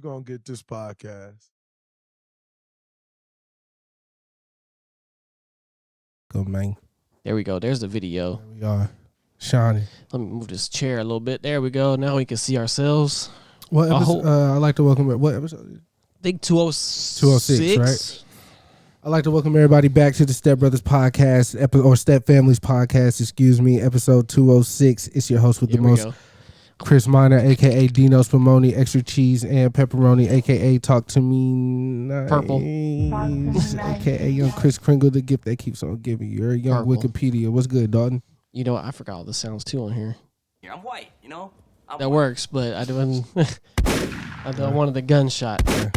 gonna get this podcast. Go, man. There we go. There's the video. There we are. Shining. Let me move this chair a little bit. There we go. Now we can see ourselves. What episode? I'd like to welcome. What episode? I think 206. 206, right? I'd like to welcome everybody back to the StepBrothers podcast, or Step Families podcast, excuse me, episode 206. It's your host with the most, Kris Minor, a.k.a. Dino Spumoni, extra cheese and pepperoni, a.k.a. Talk to Me Nice, Purple. a.k.a. Young Kris Kringle, the gift that keeps on giving you. You're a young Purple. Wikipedia. What's good, Dalton? You know what? I forgot all the sounds too on here. Yeah, I'm white, you know? That works, but I don't. I don't wanted the gunshot. Yeah.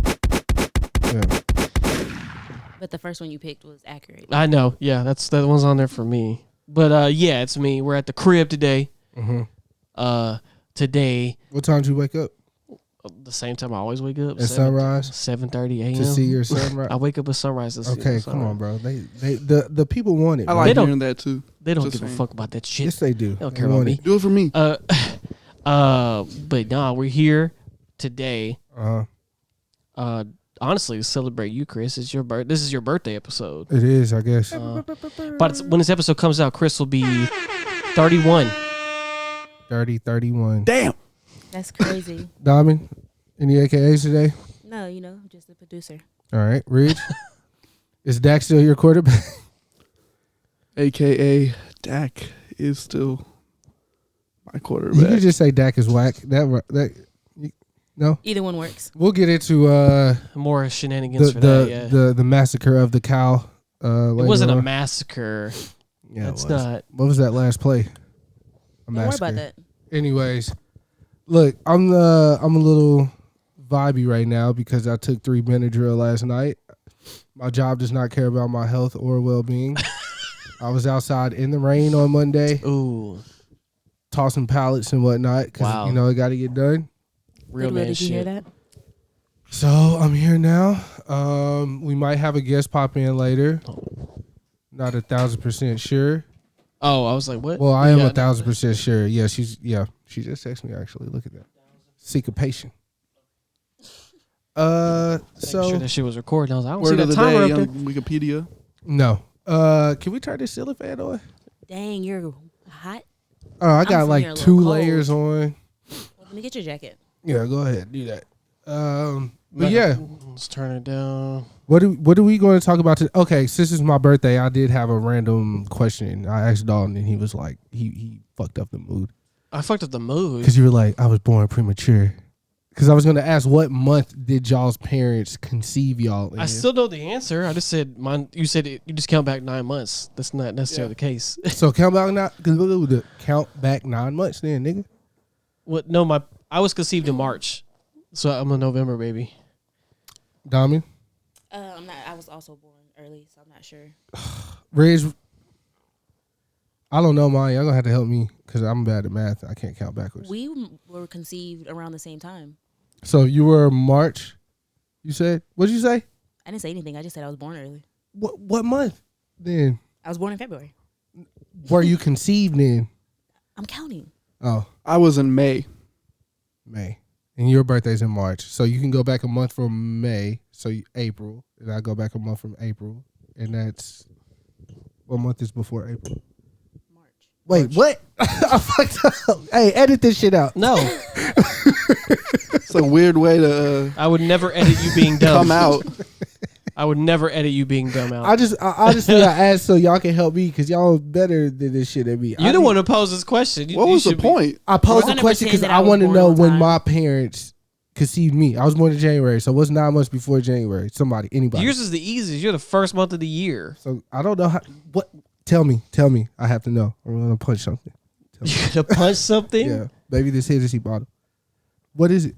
But the first one you picked was accurate. I know. Yeah, that one's on there for me. But yeah, it's me. We're at the crib today. Mm-hmm. Today. What time did you wake up? The same time I always wake up. At sunrise? 7:30 a.m. To see your sunrise? I wake up at sunrise to see Okay, the sunrise. come on, bro. The people want it. I Bro. like don't- hearing that too. They don't Just give a saying. fuck about that shit. Yes, they do. They don't They care about want me. it. Do it for me. But nah, we're here today. Uh-huh. Honestly, to celebrate you, Kris. It's your birth. This is your birthday episode. It is, I guess. But when this episode comes out, Kris will be 31. 31. Damn. That's crazy. Diamond, any AKAs today? No, you know, I'm just a producer. All right. Ridge, is Dak still your quarterback? AKA Dak is still my You quarterback. could just say Dak is whack. No? Either one works. We'll get into More shenanigans for that. Yeah, the massacre of the cow. it Later wasn't a on. massacre. Yeah, It's it was. not. What was that last play? A Don't worry about that. Anyways, look, I'm a little vibey right now because I took 3 Benadryl last night. My job does not care about my health or well-being. I was outside in the rain on Monday, Ooh, tossing pallets and whatnot because Wow. you know it got to get done. real Goodwill, man did you hear shit. that? So I'm here now. We might have a guest pop in later. Not 1,000% sure. Oh, I was like, what? Well, I am Yeah, 1,000% sure. Yeah, she just texted me actually. Look at that. Syncopation. making So sure that shit was recording. I was like, I don't Word see of that the timer day up on there. Wikipedia. no. Can we turn this ceiling fan on? Dang, you're hot. Oh, I got sitting here like a little 2 cold. layers on. Well, let me get your jacket. Yeah, go ahead, do that. But Better- yeah, let's turn it down. what are we going to talk about today? Okay, since it's my birthday, I did have a random question. I asked Dalton, and he was like, he fucked up the mood I fucked up the mood. because you were like, I was born premature. Because I was going to ask, what month did y'all's parents conceive y'all in? I still know the answer. I just said mine. You said you just count back 9 months. That's not necessarily the case. So count back 9 months then, nigga. What? No, I was conceived in March, so I'm a November baby. Dami, I'm not. I was also born early, so I'm not sure. Reg, I don't know mine. Y'all gonna have to help me because I'm bad at math. I can't count backwards. We were conceived around the same time. So you were March. You said what did you say? I didn't say anything. I just said I was born early. What month? Then I was born in February. were you conceived in? I'm counting. Oh, I was in May. May. And your birthday's in March, so you can go back a month from May. So April, and I go back a month from April, and that's what month is before April? March. Wait, what? I fucked up. Hey, edit this shit out. No, It's a weird way to I would never edit you being dumb. come out. I would never edit you being dumb out. Honestly, I asked so y'all can help me because y'all better than this shit at me. You're the one who posed this question. What was the point? I posed the 100% question because that I I was want to born know on when time. my parents conceived me. I was born in January, so what's 9 months before January? Anybody. Yours is the easiest. You're the first month of the year. So I don't know how. What? Tell me. I have to know. I'm gonna punch something. You're gonna punch something. Yeah, maybe this Hennessy bottle. What is it?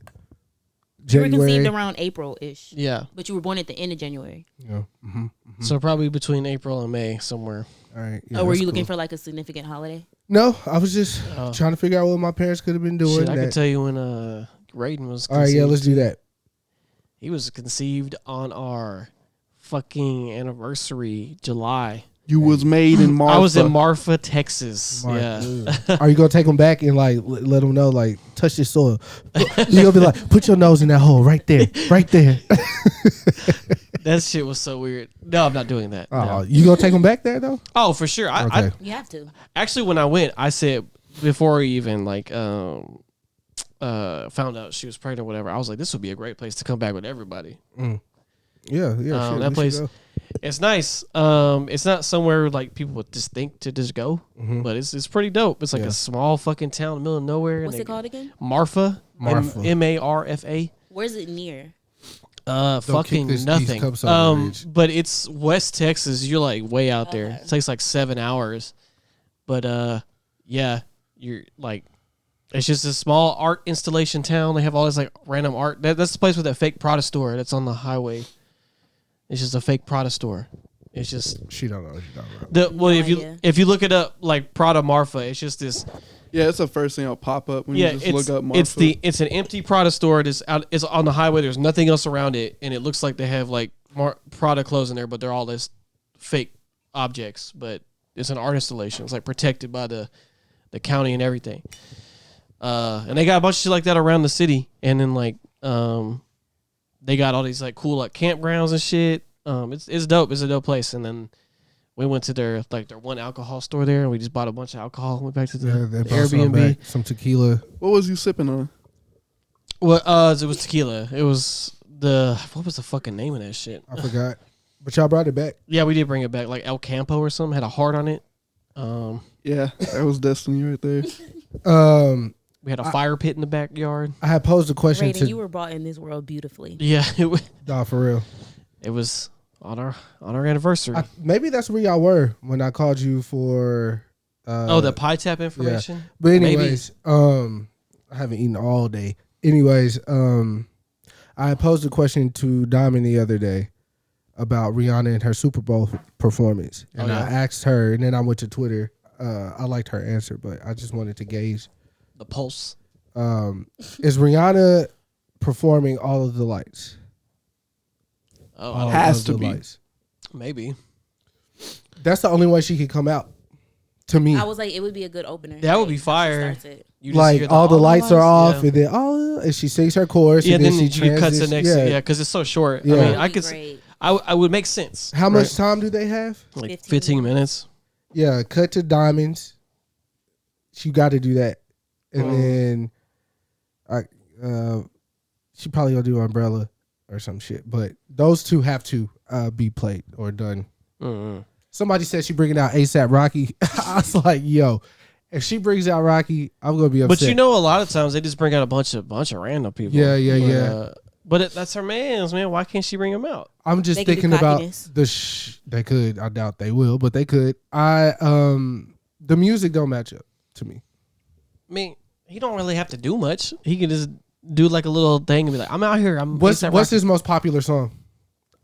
You were January. conceived around April-ish. Yeah. But you were born at the end of January. Yeah. Mm-hmm. So probably between April and May somewhere. All right. Yeah, Oh, were that's you looking cool. for like a significant holiday? No, I was just Oh. trying to figure out what my parents could have been doing. Shit, I can that- tell you when Raiden was All right, yeah, conceived. let's do that. He was conceived on our fucking anniversary, July. You was made in Marfa. I was in Marfa, Texas. Yeah. Are you gonna take them back and like let them know, like, touch this soil? You gonna be like, put your nose in that hole right there, right there. That shit was so weird. No, I'm not doing that. Oh, No. you gonna take them back there though? Oh, for sure. Okay. You have to. Actually, when I went, I said before we even like found out she was pregnant or whatever, I was like, this would be a great place to come back with everybody. Yeah, yeah. Shit, that place, it's nice. It's not somewhere like people would just think to just go, but it's pretty dope. It's like a small fucking town in the middle of nowhere. What's it called again? Marfa. Marfa. Where's it near? Fucking nothing. But it's West Texas. You're like way out there. It takes like 7 hours. But yeah, you're like, it's just a small art installation town. They have all this like random art. That's the place with that fake Prada store that's on the highway. It's just a fake Prada store. It's just she don't know what you're talking about. If you look it up like Prada Marfa, it's just this. Yeah, it's the first thing that'll pop up when you just look up Marfa. It's an empty Prada store. It's on the highway. There's nothing else around it, and it looks like they have like Prada clothes in there, but they're all this fake objects. But it's an art installation. It's like protected by the county and everything. And they got a bunch of shit like that around the city, and then like they got all these like cool like campgrounds and shit. It's dope. It's a dope place. And then we went to their one alcohol store there, and we just bought a bunch of alcohol. Went back to the Airbnb. Some tequila. What was you sipping on? Well, it was tequila. It was what was the fucking name of that shit? I forgot. But y'all brought it back. Yeah, we did bring it back. Like El Campo or something. Had a heart on it. Yeah, that was destiny right there. We had a fire pit in the backyard. I had posed a question Raiden, you were brought in this world beautifully. Yeah, nah, for real. It was on our anniversary. Maybe that's where y'all were when I called you for. The pie tap information. Yeah. But anyways, I haven't eaten all day. Anyways, I posed a question to Diamond the other day about Rihanna and her Super Bowl performance, and I asked her, and then I went to Twitter. I liked her answer, but I just wanted to gauge the pulse. Is Rihanna performing all of the lights? Oh, has to be. Lights? Maybe. That's the only way she could come out. To me, I was like, it would be a good opener. That would be fire. Like all the lights are off, and then and she sings her chorus. Yeah, and then she you cut to next. Yeah, because it's so short. Yeah. I mean, I could. I would make sense. How much time do they have? Like 15 minutes. Yeah, cut to Diamonds. You got to do that, and then she probably gonna do Umbrella or some shit. But those two have to be played or done. Mm-hmm. Somebody said she bringing out ASAP Rocky. I was like, yo, if she brings out Rocky, I'm gonna be upset. But you know, a lot of times they just bring out a bunch of random people. Yeah. But that's her man's, man. Why can't she bring him out? I'm just thinking about they could. I doubt they will, but they could. The music don't match up to me. I mean, he don't really have to do much. He can just do like a little thing and be like, "I'm out here." What's his most popular song?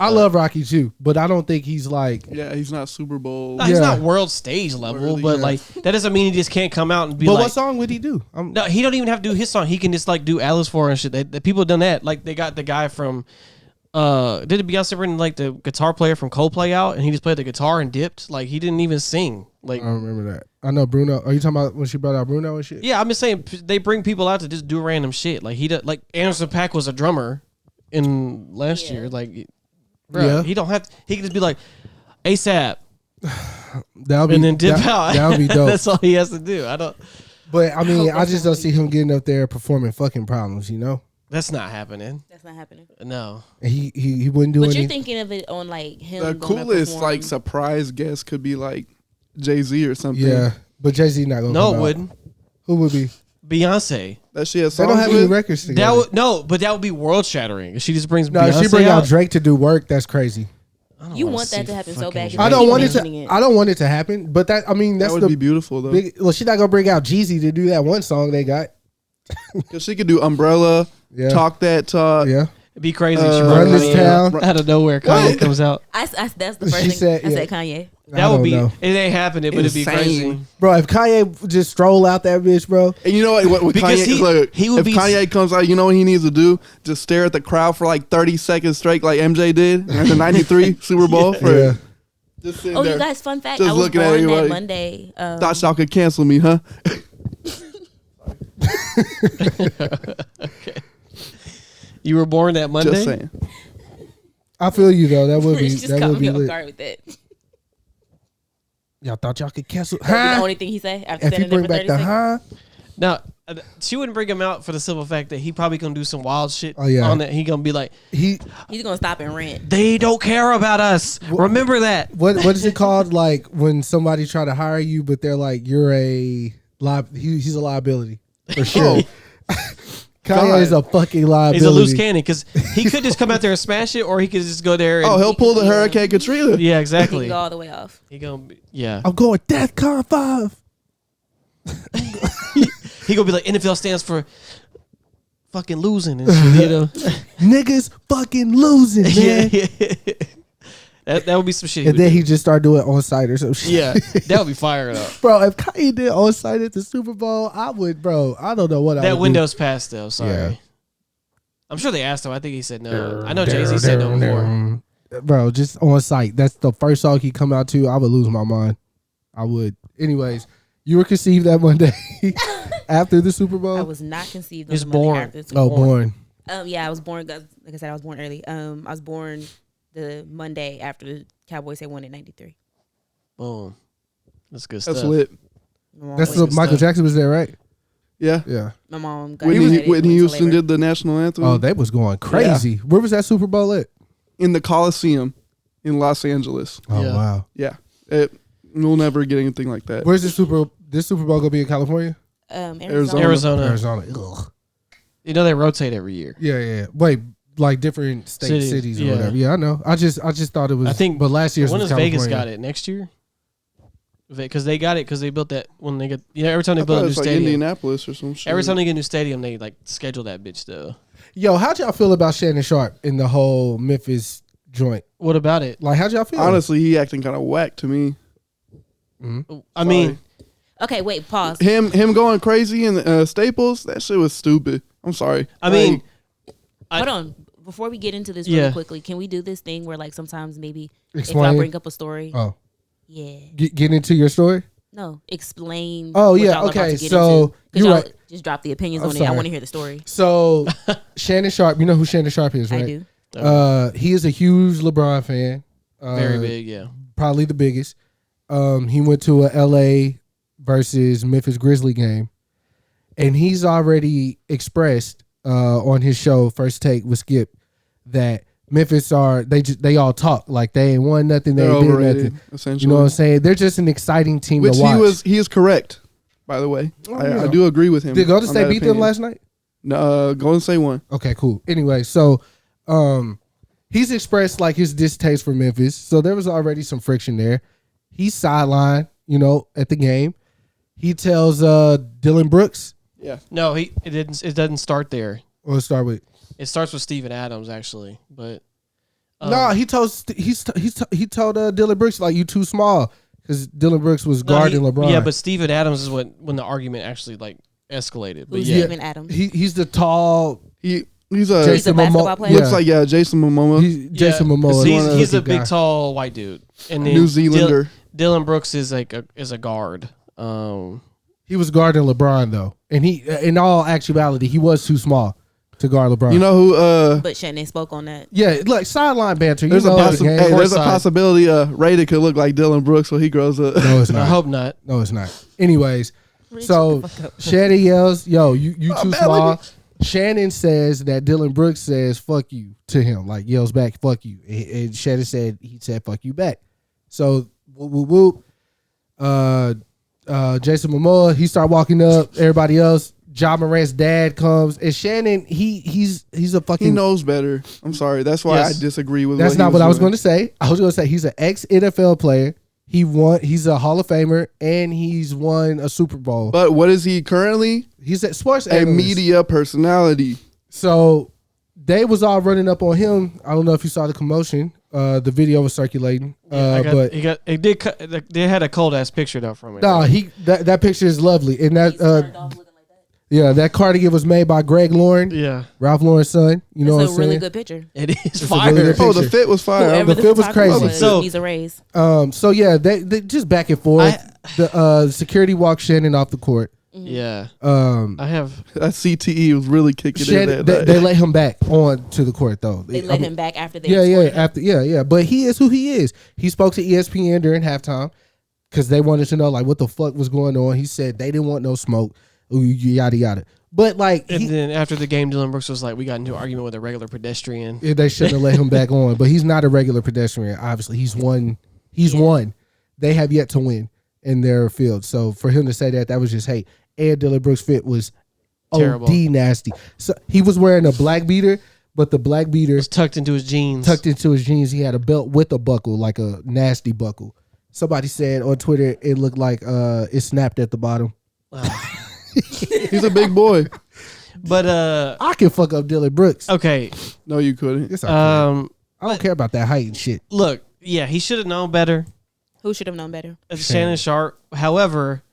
I love Rocky too, but I don't think he's like. Yeah, he's not Super Bowl. No, he's not world stage level, really, but like that doesn't mean he just can't come out and be like. But what song would he do? No, he don't even have to do his song. He can just like do Alice for and shit. The people have done that. Like they got the guy from. Did Beyonce bring like the guitar player from Coldplay out, and he just played the guitar and dipped? Like he didn't even sing. Like I don't remember that. I know Bruno. Are you talking about when she brought out Bruno and shit? Yeah, I'm just saying they bring people out to just do random shit. Like like Anderson .Paak was a drummer in last year. Like. Bro, he don't have to, he can just be like ASAP and then dip out. That would be dope. That's all he has to do. But I mean, I just don't see him getting up there performing fucking Problems, you know? That's not happening. And No. he wouldn't do But anything. you're thinking of it on like him. The coolest like surprise guest could be like Jay-Z or something. Yeah, but Jay-Z not gonna. No, it wouldn't. Who would be? Beyonce. That she has. They don't have any records together. But that would be world shattering. If she just brings no, Beyonce if she bring out Drake to do work, that's crazy. You want that to happen so bad. I don't want it to. I don't want it to happen. But that that would be beautiful though. Well, she's not gonna bring out Jeezy to do that one song they got. Because she could do Umbrella, Talk That Talk. Yeah. It'd be crazy. She Run This Town. Out of nowhere, Kanye comes out. That's the first thing said, I said. Kanye. That would be. It ain't happening, but it'd be crazy, bro. If Kanye just stroll out that bitch, bro. And you know what because Kanye, he would if be. Kanye comes out, you know what he needs to do? Just stare at the crowd for like 30 seconds straight, like MJ did in the '93 Super Bowl. Just sitting Oh, there. you guys, fun fact. Just I was looking at born everybody. that Monday. Thought y'all could cancel me, huh? Okay. You were born that Monday. Just saying. I feel you though. That would be Rich just that caught would me be off lit. guard with that. Y'all thought y'all could cancel? That was the Huh? only thing he said after If you standing there bring for back 30 the seconds. huh? Now, she wouldn't bring him out for the simple fact that he probably gonna do some wild shit Oh, yeah. on that. He gonna be like, He He's gonna stop and rant. they don't care about us. Remember that. what is it called? Like when somebody try to hire you, but they're like you're a he's a liability for sure. Kanye is a fucking liability. He's a loose cannon because he could just come out there and smash it, or he could just go there. And, Oh, he'll pull the Yeah. Hurricane Katrina. yeah, He can exactly. go all the way off. He gonna be, yeah. I'm going DEFCON 5. He gonna be like NFL stands for fucking losing and shit. You know. Niggas fucking losing, man. yeah. That would be some shit. And then he just started doing on site or some shit. yeah, that would be fired up. Bro, if Kanye did on site at the Super Bowl, I would, bro. I don't know what I That would window's passed though. Sorry. Yeah. I'm sure they asked him. I think he said no. I know Jay-Z said no before. Bro, just on site. That's the first song he come out to. I would lose my mind. I would. Anyways, you were conceived that Monday after the Super Bowl? I was not conceived. He's on the Monday born. after the Oh, Super Bowl. born. Yeah, I was born. Like I said, I was born early. I was born the Monday after the Cowboys had won in '93. Boom. That's good That's stuff. lit. That's good what Michael stuff. Jackson was there, right? Yeah. Yeah. My mom got Whitney excited, went to Houston labor. did the national anthem Oh, they was going crazy. Where was that Super Bowl at? in the Coliseum in Los Angeles. Oh, Yeah. wow. Yeah. We'll never get anything like that. Where's this Super Bowl going to be in California? Arizona. Arizona. Arizona. Ugh. You know they rotate every year. Yeah. Wait, like different cities or yeah. whatever. Yeah, I know. I just thought it was. I think. But last year's When was does Vegas California. got it? Next year? Because they got it because they built that when they get every time they I build thought a it new was like stadium. Indianapolis or some shit. Every time they get a new stadium, they like schedule that bitch though. Yo, how'd y'all feel about Shannon Sharp in the whole Memphis joint? What about it? Like, how'd y'all feel? Honestly, he acting kind of whack to me. I mean, Okay, wait, pause. Him going crazy in Staples, that shit was stupid. I'm sorry. I mean, Hold on. Before we get into this Yeah. really quickly, can we do this thing where like sometimes maybe if Explain. I bring up a story, Oh, yeah, get into your story. no, explain. Oh, what yeah, y'all are about okay, to get so into. 'Cause you're y'all right. just drop the opinions I'm on it. I sorry. want to hear the story. So Shannon Sharp, you know who Shannon Sharp is, right? I do. He is a huge LeBron fan. very big, yeah. Probably the biggest. He went to a LA versus Memphis Grizzly game, and he's already expressed on his show First Take with Skip that Memphis they all talk like they ain't won nothing, they They're ain't did overrated, nothing. essentially. You know what I'm saying? They're just an exciting team Which to watch. he is correct, by the way. yeah. I do agree with him. Did Golden on State that beat them opinion. last night? No, Golden State won. Okay, cool. Anyway, so he's expressed like his distaste for Memphis. So there was already some friction there. He's sidelined, at the game. He tells Dylan Brooks, Yeah. No, it doesn't start there. or let's start with. It starts with Steven Adams actually, but No, he told Dylan Brooks like you too small because Dylan Brooks was no, guarding LeBron. Yeah, but Steven Adams is when the argument actually like escalated. But Who's yeah, Steven Adams? he's the tall He's He's a a Jason basketball Momoa. player? looks like Jason Momoa, He's Jason Yeah, Momoa. He's a looking big, guy. tall white dude, and then New Zealander. Dylan Brooks is like a guard. He was guarding LeBron though, and he, in all actuality, he was too small to guard LeBron. You know who? But Shannon spoke on that. Yeah, like sideline banter. There's a the game. there's a Courtside. possibility Raider could look like Dylan Brooks when he grows up. No, it's I not. hope not. No, it's not. Anyways, Rich, so shut the fuck up. Shannon yells, "Yo, you too man, small." look Shannon says that Dylan Brooks says "fuck you" to him, like yells back "fuck you," and Shannon said he said "fuck you" back. So whoop whoop whoop. Jason Momoa, he start walking up. Everybody else, Ja Morant's dad comes, and Shannon, he's a fucking. He knows better. I'm sorry. That's why Yes. I disagree with. That's what not what I was going doing. to say. I was going to say he's an ex NFL player. He's a Hall of Famer, and he's won a Super Bowl. But what is he currently? He's a sports A analyst. media personality. So they was all running up on him. I don't know if you saw the commotion. The video was circulating. But They had a cold ass picture though from it. no, that picture is lovely, and He started that off looking like that. Yeah, that cardigan was made by Greg Lauren, Yeah, Ralph Lauren's son. You know what I'm It's a really saying? good picture. it is It's a fire. really good Oh, the picture. fit was fire. Whoever the fit was photographer crazy. So- needs a raise. So yeah, they just back and forth. The security walked Shannon off the court. Yeah, Um, I have. That CTE was really kicking Shannon, in that they night. let him back on to the court though. They I let mean, him back after they Yeah, escorted him. after yeah. But he is who he is. He spoke to ESPN during halftime because they wanted to know like what the fuck was going on. He said they didn't want no smoke. Yada yada. But like And then after the game, Dylan Brooks was like, "We got into an argument with a regular pedestrian." they shouldn't have let him back on. But he's not a regular pedestrian. Obviously, he's won. He's won. They have yet to win in their field. So for him to say that was just hate. And Dylan Brooks' fit was Terrible. OD nasty. So he was wearing a black beater, but the black beater It's tucked into his jeans. tucked into his jeans. He had a belt with a buckle, like a nasty buckle. Somebody said on Twitter it looked like it snapped at the bottom. He's a big boy. But I can fuck up Dylan Brooks. okay. No, you couldn't. Yes, I can. I don't care about that height and shit. Look, yeah, he should have known better. Who should have known better? Shannon Sharp. However,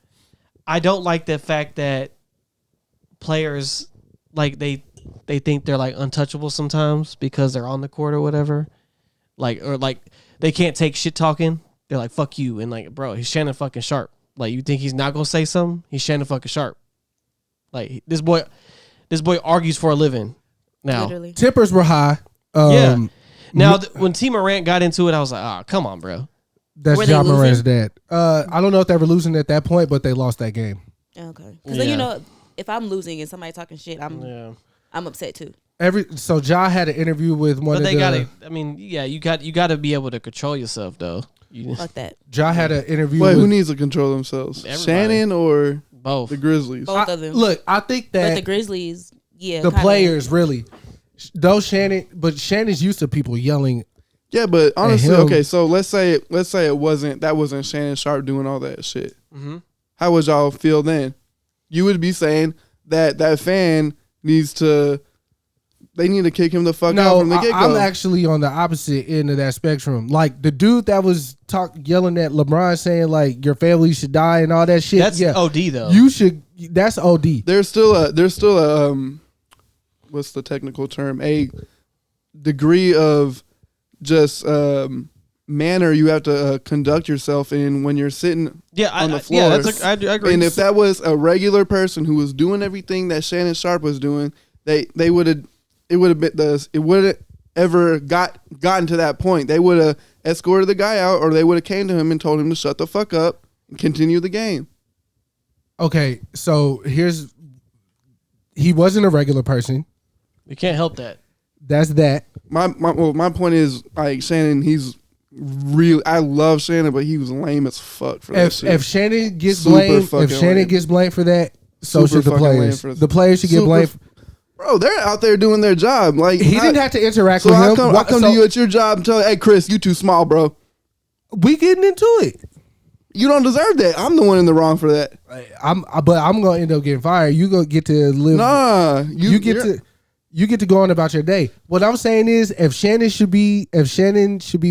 I don't like the fact that players like they think they're like untouchable sometimes because they're on the court or whatever. Like they can't take shit talking. They're like fuck you and like bro, he's Shannon fucking Sharp. Like you think he's not gonna say something? He's Shannon fucking Sharp. Like this boy argues for a living. Now Literally. Tempers were high. Yeah. Now when T Morant got into it, I was like, oh come on, bro. That's Were they John Moran's losing? dad. I don't know if they were losing at that point, but they lost that game. Okay. Because then, Yeah. you know, if I'm losing and somebody talking shit, I'm upset too. So Ja had an interview with one But of they the. gotta. I mean, yeah, you got to be able to control yourself though. Fuck that. Ja had an interview. Wait, with, who needs to control themselves? Everybody. Shannon or Both. the Grizzlies? Both of them. Look, I think but the that Grizzlies, yeah. the kinda- players really, though Shannon's used to people yelling. Yeah, but honestly, him- okay. So let's say it wasn't Shannon Sharp doing all that shit. Mm-hmm. How would y'all feel then? You would be saying that fan needs to. They need to kick him the fuck out No, from the get I'm go. actually on the opposite end of that spectrum. Like the dude that was yelling at LeBron saying like your family should die and all that shit. That's yeah, OD though. you should. That's OD. There's still a what's the technical term? A degree of just manner you have to conduct yourself in when you're sitting on the floor. Yeah, I agree. And if that was a regular person who was doing everything that Shannon Sharp was doing, they would have it wouldn't ever gotten to that point. They would have escorted the guy out, or they would have came to him and told him to shut the fuck up and continue the game. Okay, so he wasn't a regular person. you can't help that. That's that. My point is, like, Shannon, he's really, I love Shannon, but he was lame as fuck for that shit. If Shannon gets Super blamed, fucking lame. gets blamed for that, so Super should the fucking lame players. for- The players should get Super blamed. Bro, they're out there doing their job. Like, He didn't have to interact So with I him. come to you at your job and tell you, hey, Kris, you too small, bro. We getting into it. You don't deserve that. I'm the one in the wrong for that. But I'm gonna end up getting fired. You gonna get to live. Nah, You get to go on about your day. What I'm saying is, if Shannon should be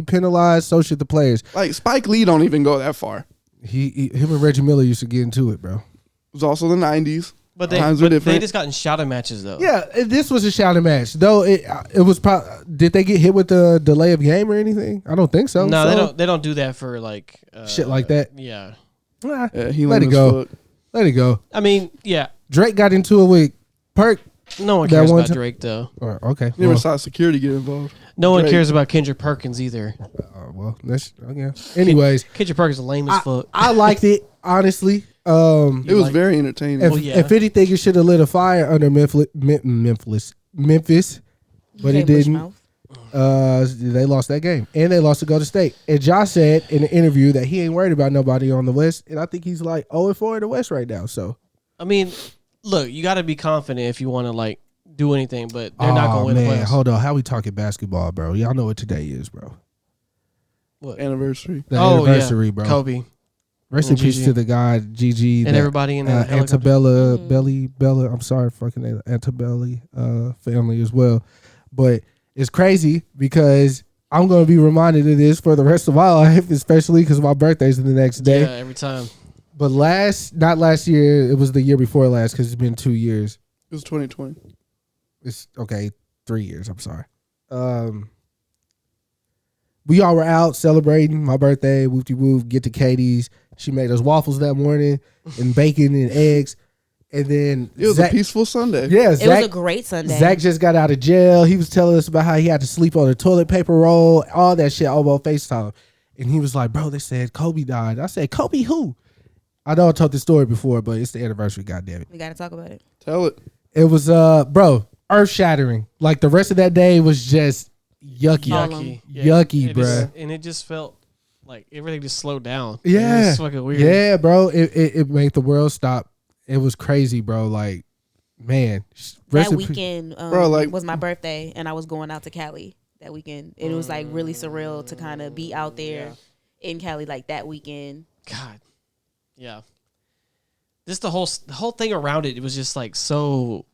penalized, so should the players. like Spike Lee don't even go that far. Him and Reggie Miller used to get into it, bro. It was also the 90s. But Times are they different. just got in shouting matches though. Yeah, this was a shouting match, though. It was probably. Did they get hit with the delay of game or anything? I don't think so. No, So, they don't do that for like shit like that. Yeah. Nah, Yeah, he let lame it as go. fuck. Let it go. I mean, yeah. Drake got into it with Perk. No one That cares one about ti- Drake though. Or, okay. You never Well, saw security get involved. No one Drake. cares about Kendrick Perkins either. that's okay. Anyways, Kendrick Perkins is lame as fuck. I liked it honestly. It was like- very entertaining. If, Well, yeah. if anything, it should have lit a fire under Memphis, but he Okay, didn't. Bushmouth. They lost that game, and they lost to Golden State. And Josh said in an interview that he ain't worried about nobody on the West, and I think he's like 0-4 in the West right now. So I mean, look, you got to be confident if you want to like do anything, but they're not going to win the playoffs. Hold on, how we talking basketball, bro? Y'all know what today is, bro. What? Anniversary. The Oh anniversary, yeah, bro. Kobe Rest in and peace Gigi. to the guy Gigi and everybody in the helicopter. Antebella, Mhm. Bella. I'm sorry, fucking name, Antebelli family as well. But it's crazy because I'm gonna be reminded of this for the rest of my life, especially because my birthday's the next day. Yeah, every time. But not last year. It was the year before last because it's been 2 years. It was 2020. It's okay, 3 years. I'm sorry. We all were out celebrating my birthday. Whoop de whoop. Get to Katie's. She made us waffles that morning and bacon and eggs. And then it was a peaceful Sunday. Yeah, it was a great Sunday. Zach just got out of jail. He was telling us about how he had to sleep on a toilet paper roll, all that shit over FaceTime. And he was like, bro, they said Kobe died. I said, Kobe who? I know I told this story before, but it's the anniversary, goddammit. We got to talk about it. Tell it. It was, bro, earth shattering. Like the rest of that day was just yucky. Yucky, bro. And it just felt like everything just slowed down. Yeah. It was fucking weird. Yeah, bro. It made the world stop. It was crazy, bro. Like, man. That weekend was my birthday, and I was going out to Cali that weekend. And it was like really surreal to kind of be out there in Cali like that weekend. God. Yeah. Just the whole thing around it, it was just like so,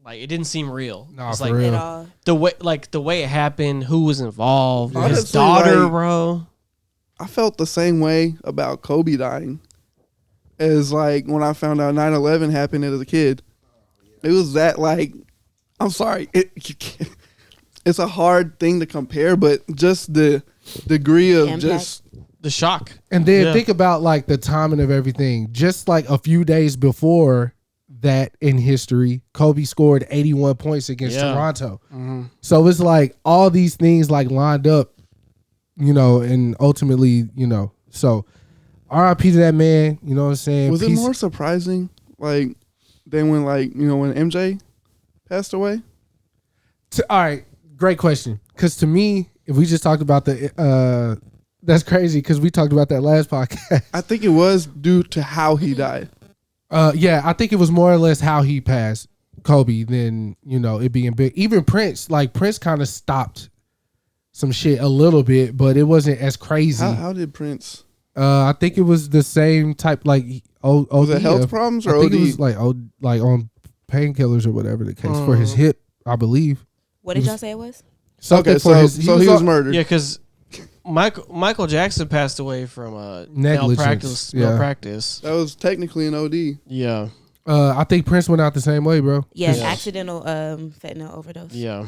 like it didn't seem real. No, it's for like real. The way it happened, who was involved, Honestly, his daughter, like, bro. I felt the same way about Kobe dying as like when I found out 9/11 happened as a kid. It was that like, I'm sorry, it's a hard thing to compare, but just the degree of just the shock. And then think about like the timing of everything. Just like a few days before that in history, Kobe scored 81 points against Toronto. Mm-hmm. So it's like all these things like lined up, and ultimately, so RIP to that man, you know what I'm saying? Was it more surprising like than when when MJ passed away? All right, great question. Because to me, if we just talked about that's crazy because we talked about that last podcast. I think it was due to how he died. Yeah, I think it was more or less how he passed Kobe than, it being big. Even Prince kind of stopped some shit a little bit, but it wasn't as crazy. How did Prince? I think it was the same type, like OD. Was it health problems or I think OD? it was like on painkillers or whatever the case for his hip, I believe. What did y'all say it was? Something so he was murdered. Yeah, because Michael Jackson passed away from negligence. malpractice. That was technically an OD. Yeah. I think Prince went out the same way, bro. Yeah, accidental fentanyl overdose. Yeah.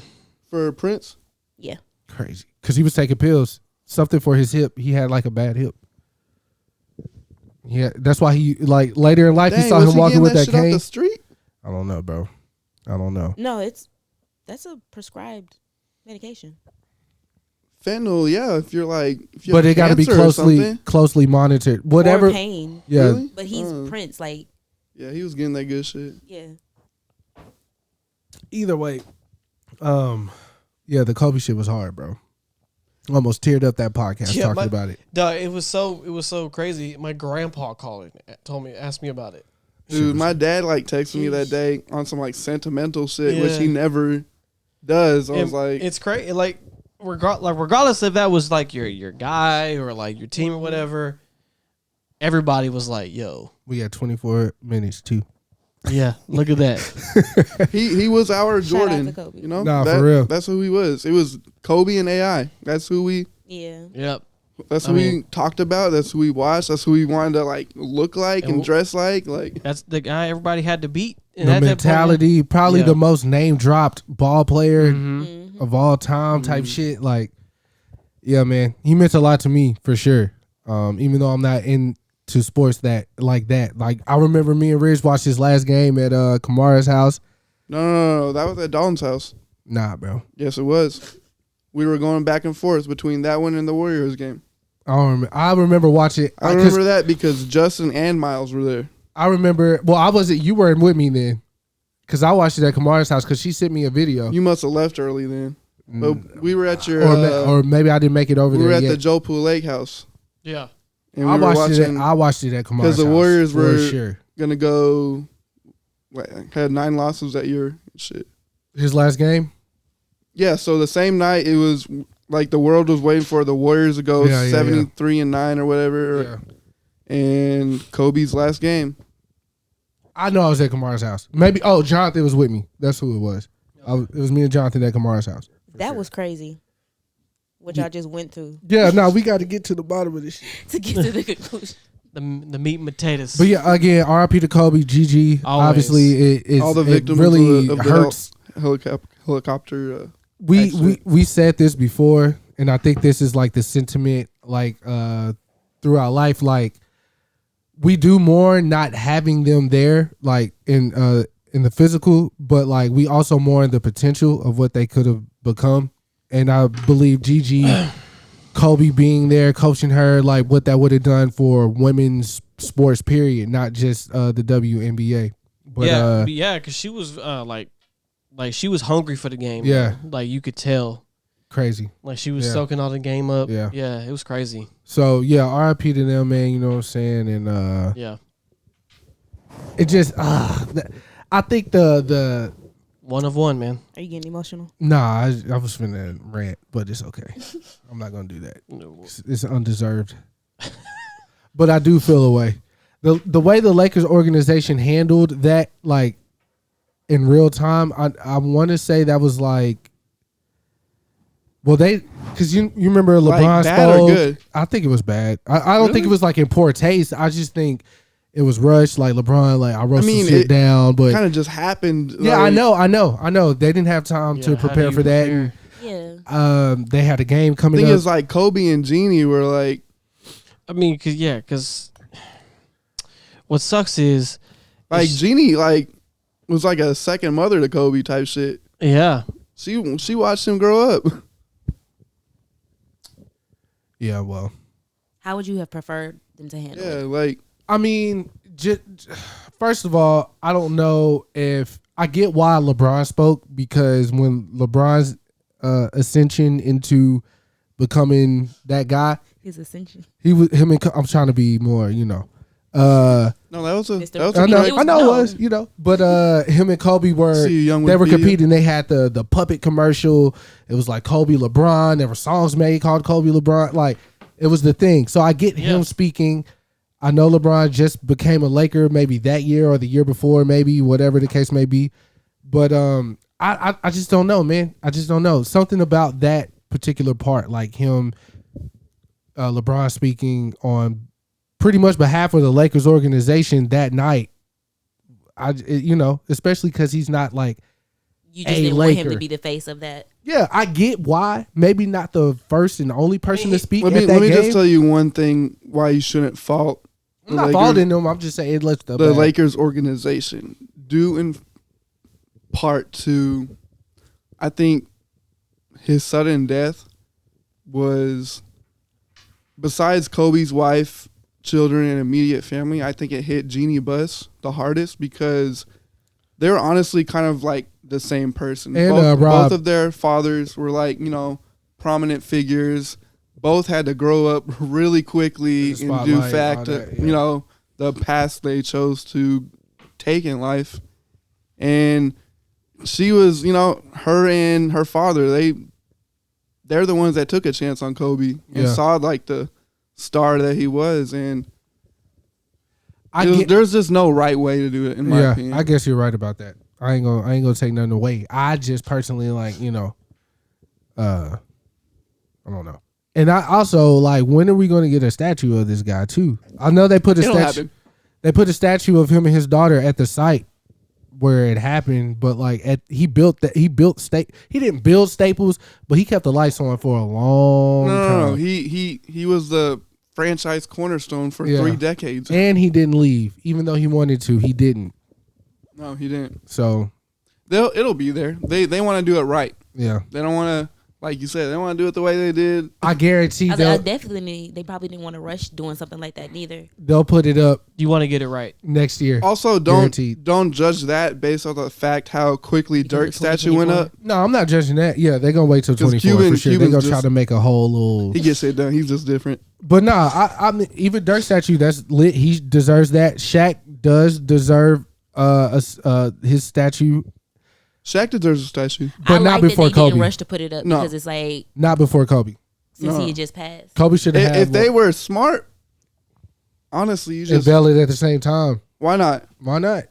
For Prince? Yeah. Crazy. Because he was taking pills. Something for his hip. He had like a bad hip. Yeah, that's why he like later in life he saw him walking with that cane. Off the street? I don't know, bro. I don't know. No, that's a prescribed medication. Fentanyl, yeah. If you're but it got to be closely monitored. Whatever. Or pain. Yeah. Really? But he's Prince, like. Yeah, he was getting that good shit. Yeah. Either way, yeah, the Kobe shit was hard, bro. Almost teared up that podcast talking about it. Duh, it was so crazy. My grandpa asked me about it. Dude, my dad texted me that day on some sentimental shit, which he never does. I was like, it's crazy. Like regardless if that was your guy or your team or whatever, everybody was like, "Yo, we had 24 minutes too." Yeah, look at that. he was our Jordan. Shout out to Kobe. Nah, for real. That's who he was. It was Kobe and AI. That's who we. Yeah. Yep. That's who we talked about. That's who we watched. That's who we wanted to look like and dress like. That's the guy everybody had to beat. The mentality, probably the most name dropped ball player of all time type shit. Yeah, man, he meant a lot to me for sure. Even though I'm not into sports that. I remember me and Rich watched his last game at Kamara's house. No, that was at Dalton's house. Nah, bro. Yes, it was. We were going back and forth between that one and the Warriors game. I remember watching. I remember that because Justin and Miles were there. I remember. Well, I wasn't. You weren't with me then, because I watched it at Kamara's house. Because she sent me a video. You must have left early then. But we were at your. Or maybe I didn't make it over there. We were at the Joe Pool Lake house. Yeah. And I watched it at Kamara's house because the Warriors were sure gonna go. Had 9 losses that year. Shit. His last game. Yeah, so the same night it was the world was waiting for the Warriors to go 73-9 or whatever, and Kobe's last game. I know I was at Kamara's house. Maybe Jonathan was with me. That's who it was. It was me and Jonathan at Kamara's house. That was crazy. What y'all just went through. Yeah, no, we got to get to the bottom of this shit. To get to the conclusion. the meat and potatoes. But yeah, again, R.I.P. to Kobe, GG. Always. Obviously, all the victims it really of the hurts. Helicopter. We said this before, and I think this is like the sentiment like throughout life. Like we do mourn not having them there, like in the physical, but like we also mourn the potential of what they could have become. And I believe Gigi, Kobe being there, coaching her, like what that would have done for women's sports, period, not just the WNBA. But yeah, because she was like she was hungry for the game. Yeah, like you could tell. Crazy. Like she was soaking all the game up. Yeah, it was crazy. So yeah, RIP to them, man. You know what I'm saying? And yeah, it just I think the one of one, man. Are you getting emotional? Nah, I was finna rant, but it's okay. I'm not gonna do that. No. It's undeserved. But I do feel a way. The way the Lakers organization handled that, like in real time, I want to say that was like, well, because you remember LeBron like bad spoke. Or good? I think it was bad. I don't think it was like in poor taste. I just think it was rushed. Like LeBron, like I wrote some shit down, but kind of just happened. Yeah, like, I know. They didn't have time to prepare for that. And, yeah. they had a game coming thing up. is, like Kobe and Jeannie were like, I mean, because what sucks is like Jeannie was like a second mother to Kobe type shit. Yeah, she watched him grow up. Yeah, well, how would you have preferred them to handle it? Yeah, like I mean, first of all, I don't know if I get why LeBron spoke, because when LeBron's ascension into becoming that guy, his ascension, I'm trying to be more, no, that was I know it was, but him and Kobe were competing. They had the puppet commercial. It was like Kobe LeBron. There were songs made called Kobe LeBron. Like it was the thing. So I get him speaking. I know LeBron just became a Laker maybe that year or the year before, maybe whatever the case may be. But I just don't know, man. I just don't know. Something about that particular part, like him, LeBron speaking on pretty much behalf of the Lakers organization that night. Especially because he's not like you just didn't want him to be the face of that. Yeah, I get why. Maybe not the first and only person to speak. Let me just tell you one thing why you shouldn't fault. I'm not faulting them. I'm just saying it lets the Lakers organization due in part to, I think, his sudden death was, besides Kobe's wife, children, and immediate family, I think it hit Jeannie Buss the hardest because they were honestly kind of like the same person. And both of their fathers were like, prominent figures. Both had to grow up really quickly and do the path they chose to take in life. And she was, her and her father, they're the ones that took a chance on Kobe and saw like the star that he was. And there's just no right way to do it, in my opinion. I guess you're right about that. I ain't gonna take nothing away. I just personally I don't know. And I also when are we going to get a statue of this guy too? I know they put a statue. They put a statue of him and his daughter at the site where it happened, but he didn't build Staples, but he kept the lights on for a long time. No. He was the franchise cornerstone for 3 decades, and he didn't leave, even though he wanted to. He didn't. No, he didn't. So it'll be there. They want to do it right. Yeah, they don't want to. Like you said, they want to do it the way they did. I guarantee they probably didn't want to rush doing something like that neither. They'll put it up. You want to get it right next year. Also, don't judge that based on the fact how quickly Dirk's statue went up. No, I'm not judging that. Yeah, they're going to wait till 24 for sure. They're going to try to make a whole little... He gets it done. He's just different. But nah, I mean, even Dirk's statue, that's lit. He deserves that. Shaq does deserve his statue. Shaq deserves a statue, but not before Kobe. Didn't rush to put it up because it's like not before Kobe. Since he had just passed, Kobe should have. If they were smart, honestly, you just unveil it at the same time. Why not? Why not?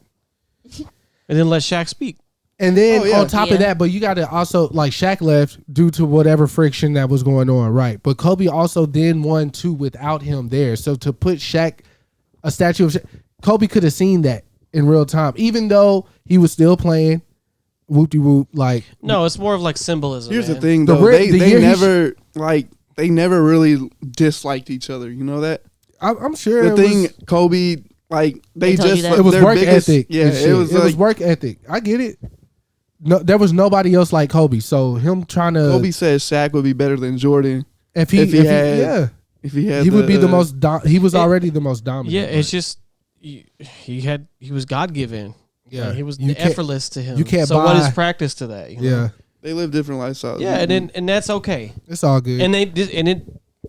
And then let Shaq speak. And then on top of that, but you got to also Shaq left due to whatever friction that was going on, right? But Kobe also then won 2 without him there. So to put Shaq a statue of Kobe could have seen that in real time, even though he was still playing. Whoop-de-whoop, like no, it's more of like symbolism. Here's man. the thing, though. They never really disliked each other. You know that? I'm sure the thing, Kobe, like they just that? It was their work biggest, ethic. Yeah, it was work ethic. I get it. No, there was nobody else like Kobe. So him trying to Kobe said Shaq would be better than Jordan if he had he would be the most. He was already the most dominant. Yeah, it's just he was God given. Yeah, he was you effortless to him. You can't. So buy, what is practice to that? You know? Yeah, they live different lifestyles. Yeah, and that's okay. It's all good. And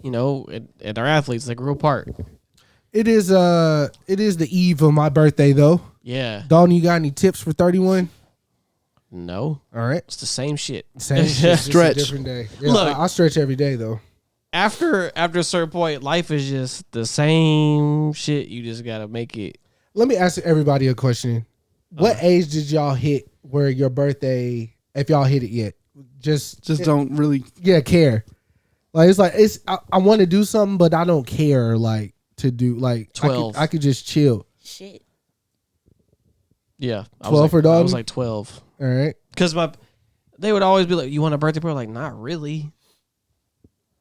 and our athletes, they grew apart. It is the eve of my birthday though. Yeah. Dalton, you got any tips for 31? No. All right. It's the same shit. Same shit. Stretch. Just a different day. Yeah, Look, I stretch every day though. After a certain point, life is just the same shit. You just gotta make it. Let me ask everybody a question. What age did y'all hit where your birthday, if y'all hit it yet? Just don't really care. Like it's I want to do something, but I don't care like to do like 12. I could just chill. Shit. Yeah. 12 for Dalton? I was like 12. All right. Because they would always be like, "You want a birthday party?" Like, not really.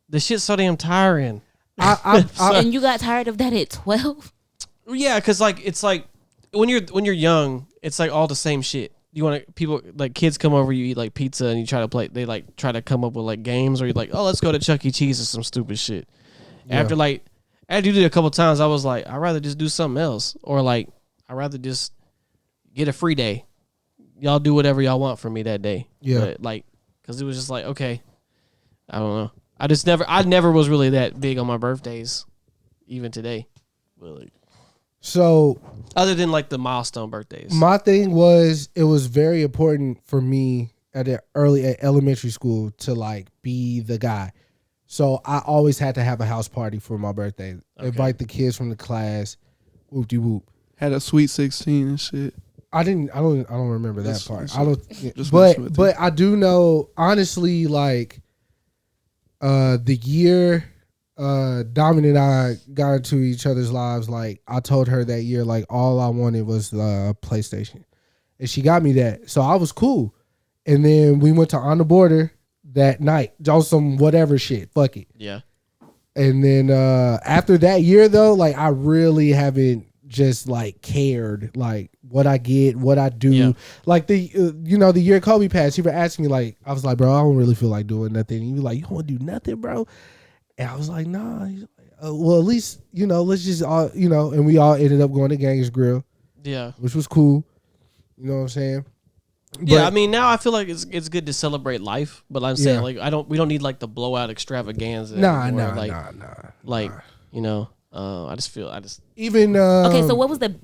The shit's so damn tiring. And you got tired of that at 12? Yeah, because it's like when you're young, it's like all the same shit. You want to people like kids come over, you eat like pizza, and you try to play. They like try to come up with like games, or you're like, "Oh, let's go to Chuck E. Cheese" or some stupid shit. Yeah. After you did it a couple times, I was like, I'd rather just do something else, or like I'd rather just get a free day. Y'all do whatever y'all want for me that day. Yeah, but because it was just like, okay, I don't know. I never was really that big on my birthdays, even today. Really. So Other than like the milestone birthdays. my thing was, it was very important for me at elementary school to like be the guy. So I always had to have a house party for my birthday. Okay. Invite the kids from the class. Whoop de whoop. had a sweet 16 and shit. I don't remember that part. I don't. Just But I do know, honestly, like the year Diamond and I got into each other's lives, like I told her that year, like all I wanted was the PlayStation, and she got me that, so I was cool. And then we went to On the Border that night, on some whatever shit, fuck it. Yeah. And then after that year though, like I really haven't just like cared like what I get, what I do. Yeah. Like the the year Kobe passed, he would ask me, like, I was like, bro, I don't really feel like doing nothing. And he was like, you don't want to do nothing, bro? And I was like, nah. He's like, well, at least let's just all and we all ended up going to Gang's Grill. Yeah. Which was cool. You know what I'm saying? Yeah, I mean, now I feel like it's good to celebrate life, but I'm saying like we don't need like the blowout extravaganza. Nah. I just feel even okay. So what was the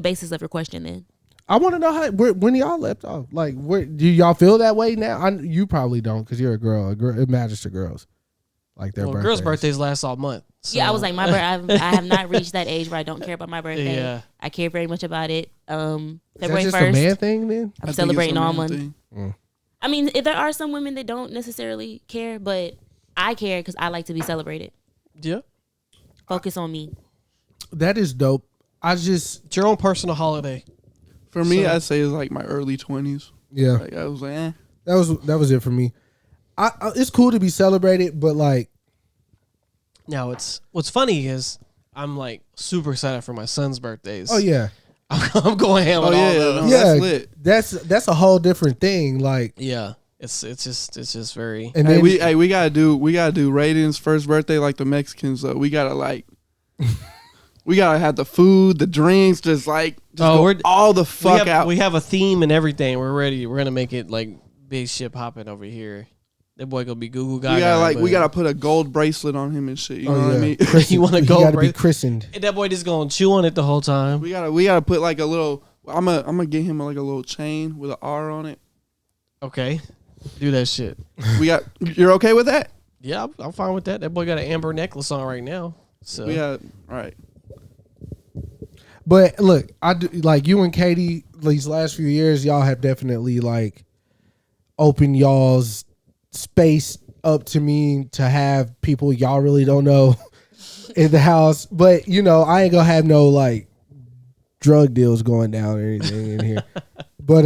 basis of your question then? I want to know when y'all left off. Like, where do y'all feel that way now? You probably don't because you're a girl. It matters to girls. Like their birthdays. Girls' birthdays last all month. So. Yeah, I was like, I have not reached that age where I don't care about my birthday. Yeah. I care very much about it. Is that February just 1st. a man thing then? I'm celebrating all month. Mm. I mean, there are some women that don't necessarily care, but I care because I like to be celebrated. Yeah. Focus on me. That is dope. It's your own personal holiday. For me, I'd say it's like my early 20s. Yeah. Like I was like, eh. That was it for me. It's cool to be celebrated, but like. Now what's funny is I'm like super excited for my son's birthdays. Oh yeah. I'm going ham with all those. Yeah, that's lit. That's a whole different thing. Like, yeah, it's just very. And hey, then we gotta do Raiden's first birthday like the Mexicans. We gotta like, we gotta have the food, the drinks, go all the fuck out. We have a theme and everything. We're ready. We're gonna make it like big shit popping over here. That boy gonna be Google Gaga. We gotta put a gold bracelet on him and shit. You know what I mean? You want to he go? gotta be christened. And that boy just gonna chew on it the whole time. We gotta put like a little. I'm gonna get him like a little chain with an R on it. Okay, do that shit. You're okay with that? Yeah, I'm fine with that. That boy got an amber necklace on right now. So all right. But look, I do, like you and Katie. These last few years, y'all have definitely like opened y'all's space up to me to have people y'all really don't know in the house. But you know, I ain't gonna have no like drug deals going down or anything in here. But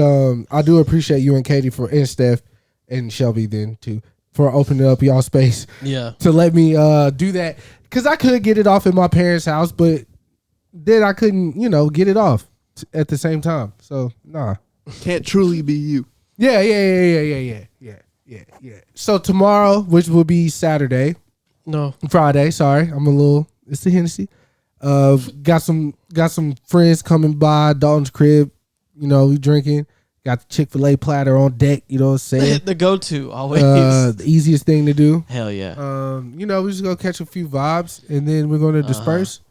I do appreciate you and Katie and Steph and Shelby then too for opening up y'all space. Yeah. To let me do that, because I could get it off at my parents' house, but then I couldn't, you know, get it off at the same time. So nah, can't truly be you. Yeah. So tomorrow, which will be Friday. Sorry, it's the Hennessy. Got some friends coming by Dalton's crib. You know, we drinking. Got the Chick-fil-A platter on deck. You know what I'm saying? The go-to always. The easiest thing to do. Hell yeah. You know, we just gonna catch a few vibes and then we're gonna disperse.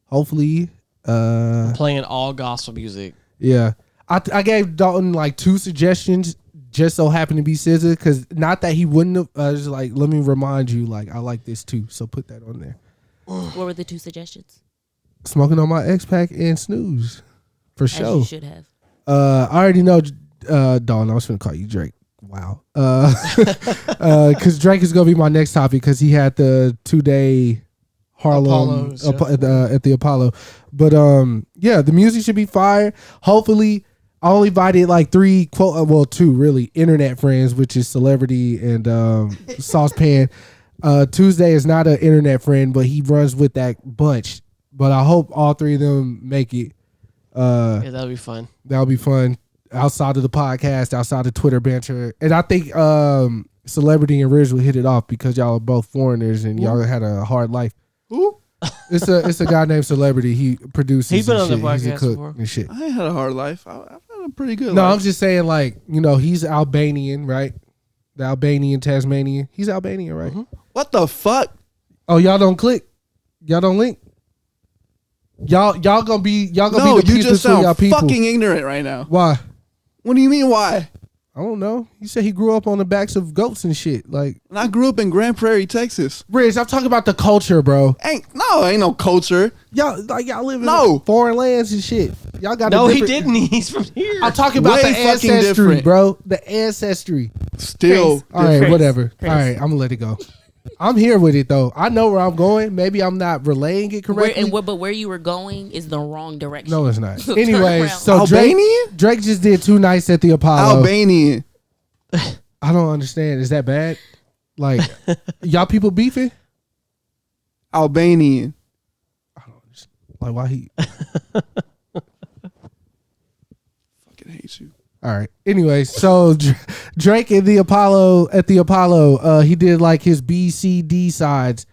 Hopefully. Playing all gospel music. Yeah. I gave Dalton like 2 suggestions. Just so happened to be SZA, because not that he wouldn't have. Just like, let me remind you, like I like this too, so put that on there. What were the 2 suggestions? Smoking on my X-Pac and Snooze, for sure. You should have. I already know, Dalton. I was gonna call you Drake. Wow. Because Drake is gonna be my next topic because he had the 2-day Harlem at the Apollo. But yeah, the music should be fire. Hopefully. I only invited like 2 really internet friends, which is Celebrity and Saucepan. Tuesday is not an internet friend, but he runs with that bunch. But I hope all 3 of them make it. Yeah, that'll be fun. That'll be fun. Outside of the podcast, outside of Twitter banter. And I think Celebrity and Riz will hit it off because y'all are both foreigners and y'all had a hard life. Who? It's a guy named Celebrity. He produces. He's been on the shit. podcast He's a cook before. and shit. I ain't had a hard life. I've had a pretty good No, life. I'm just saying, like, you know, he's Albanian, right? The Albanian Tasmanian. He's Albanian, right? Mm-hmm. What the fuck? Oh, y'all don't click? Y'all don't link? Y'all gonna be No, the you peace just between y'all sound people. fucking ignorant right now. Why? What do you mean why? I don't know. You said he grew up on the backs of goats and shit. Like, And I grew up in Grand Prairie, Texas. Rich, I'm talking about the culture, bro. Ain't no culture. Y'all live in No. foreign lands and shit. Y'all got No, he didn't. He's from here. I'm talking about Way the fucking ancestry, different. bro. The ancestry. Still. All right, Kris. whatever. Kris. All right, I'm gonna let it go. I'm here with it though. I know where I'm going. Maybe I'm not relaying it correctly. But where you were going is the wrong direction. No, it's not. So turn Anyways, around. so Albanian? Drake just did 2 nights at the Apollo. Albanian. I don't understand. Is that bad? Like, y'all people beefing? Albanian. I don't understand. Like, why he? Fucking hate you. All right. Anyways, so Drake at the Apollo, he did like his B, C, D sides.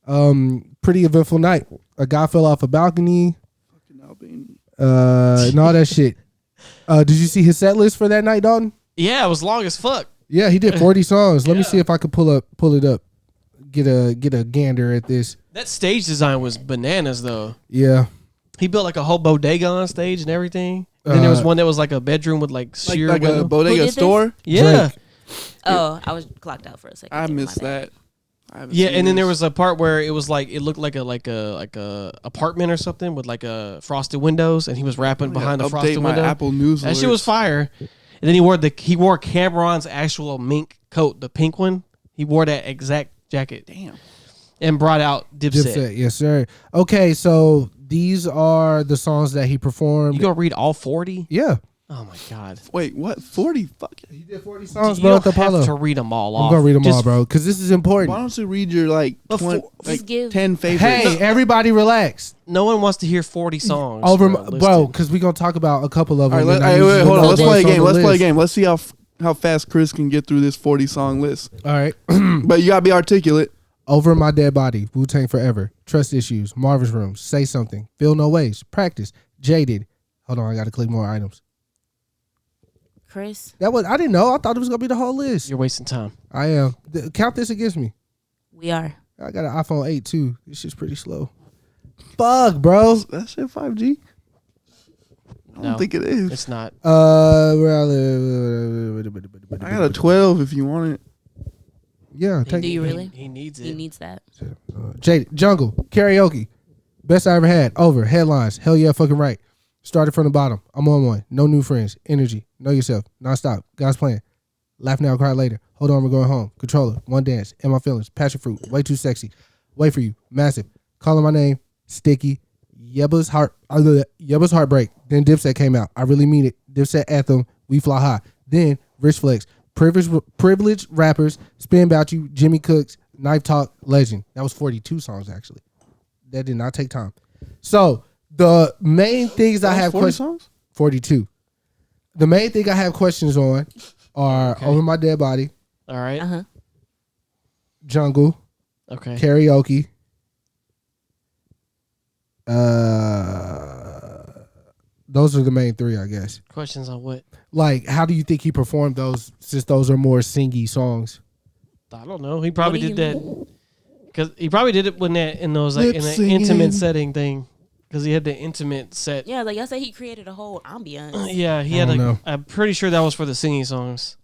Pretty eventful night. A guy fell off a balcony. Fucking Albanian. And all that shit. Did you see his set list for that night, Dalton? Yeah, it was long as fuck. Yeah, he did 40 songs. Let me see if I could pull it up. Get a gander at this. That stage design was bananas, though. Yeah. He built like a whole bodega on stage and everything. Then there was one that was like a bedroom with like sheer Like a window. Who bodega did this? store. Yeah. Drake. Oh, I was clocked out for a second. I too, missed my bad. that. I haven't Yeah, seen and then there this. was a part where it was like it looked like a apartment or something with like a frosted windows, and he was rapping behind the Update frosted my window. Apple News. That shit was fire. And then he wore Cameron's actual mink coat, the pink one. He wore that exact jacket. Damn. And brought out Dipset. Dipset, yes, sir. Okay, so these are the songs that he performed. You gonna read all 40? Yeah. Oh my god. Wait, what? 40? Fuck it. He did 40 songs, You bro, at don't the Apollo. have to read them all off. I'm going to read them Just- all, bro, because this is important. Why don't you read your like, Just give- 10 favorites? Hey, everybody relax. No one wants to hear 40 songs. Bro, listed. because we're going to talk about a couple of All them. right, and I usually hold know on. Let's what's play a on game. the Let's play a list. game. Let's see how fast Kris can get through this 40 song list. All right. But you gotta be articulate. Over My Dead Body, Wu-Tang Forever, Trust Issues, Marvin's Room, Say Something, Feel No Ways, Practice, Jaded. Hold on, I got to click more items. Kris, I didn't know. I thought it was going to be the whole list. You're wasting time. I am. Count this against me. we are. I got an iPhone 8 too. This shit's pretty slow. Fuck, bro. That shit 5G? I don't No, think it is. It's not. Where I I got a 12 if you want it. Yeah, Do you really? He needs it. He needs that. Jaded, Jungle, Karaoke, Best I Ever Had, Over, Headlines, Hell Yeah, Fucking Right. Started from the bottom. I'm on one. No New Friends. Energy. Know Yourself. Nonstop. God's Plan. Laugh Now, Cry Later. Hold On, We're Going Home. Controller. One Dance. In My Feelings. Passion Fruit. Way Too Sexy. Wait For You. Massive. Calling My Name, Sticky, Yebba's Heartbreak. Then Dipset came out. I Really Mean It. Dipset Anthem, We Fly High. Then Rich Flex, Privileged Rappers, Spin About You, Jimmy Cooks, Knife Talk, Legend. That was 42 songs actually. That did not take time. So the main things I have questions. 42. The main thing I have questions on are Over My Dead Body. All right. Jungle. Okay. Karaoke. Those are the main three, I guess. Questions on what? Like, how do you think he performed those? Since those are more singy songs. I don't know. He probably did that because he probably did it when in those like in an intimate setting thing. Because he had the intimate set. Yeah, like I said, he created a whole ambiance. Yeah, he had I'm pretty sure that was for the singing songs.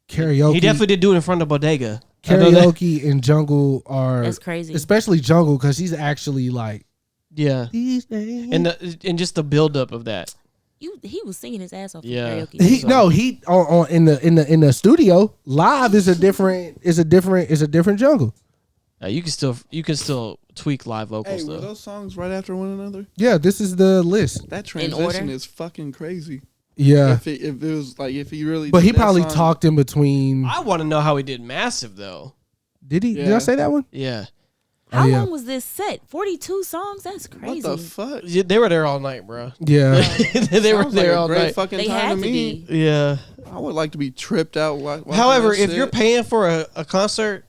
Karaoke. He definitely did do it in front of Bodega. Karaoke and Jungle are that's crazy. Especially Jungle because he's actually like these days. And just the build up of that. He was singing his ass off. Yeah. Karaoke. He in the studio live is a different Jungle. You can still tweak live vocals though. Were those songs right after one another? Yeah, this is the list. That transition is fucking crazy. Yeah, if it was like if he really. But he probably talked in between. I want to know how he did Massive though. Did he? Yeah. Did I say that one? Yeah. How long was this set? 42 songs? That's crazy. What the fuck? Yeah, they were there all night, bro. Yeah, they were there all night. Fucking they time had to me. Yeah. I would like to be tripped out. However, if you're paying for a concert,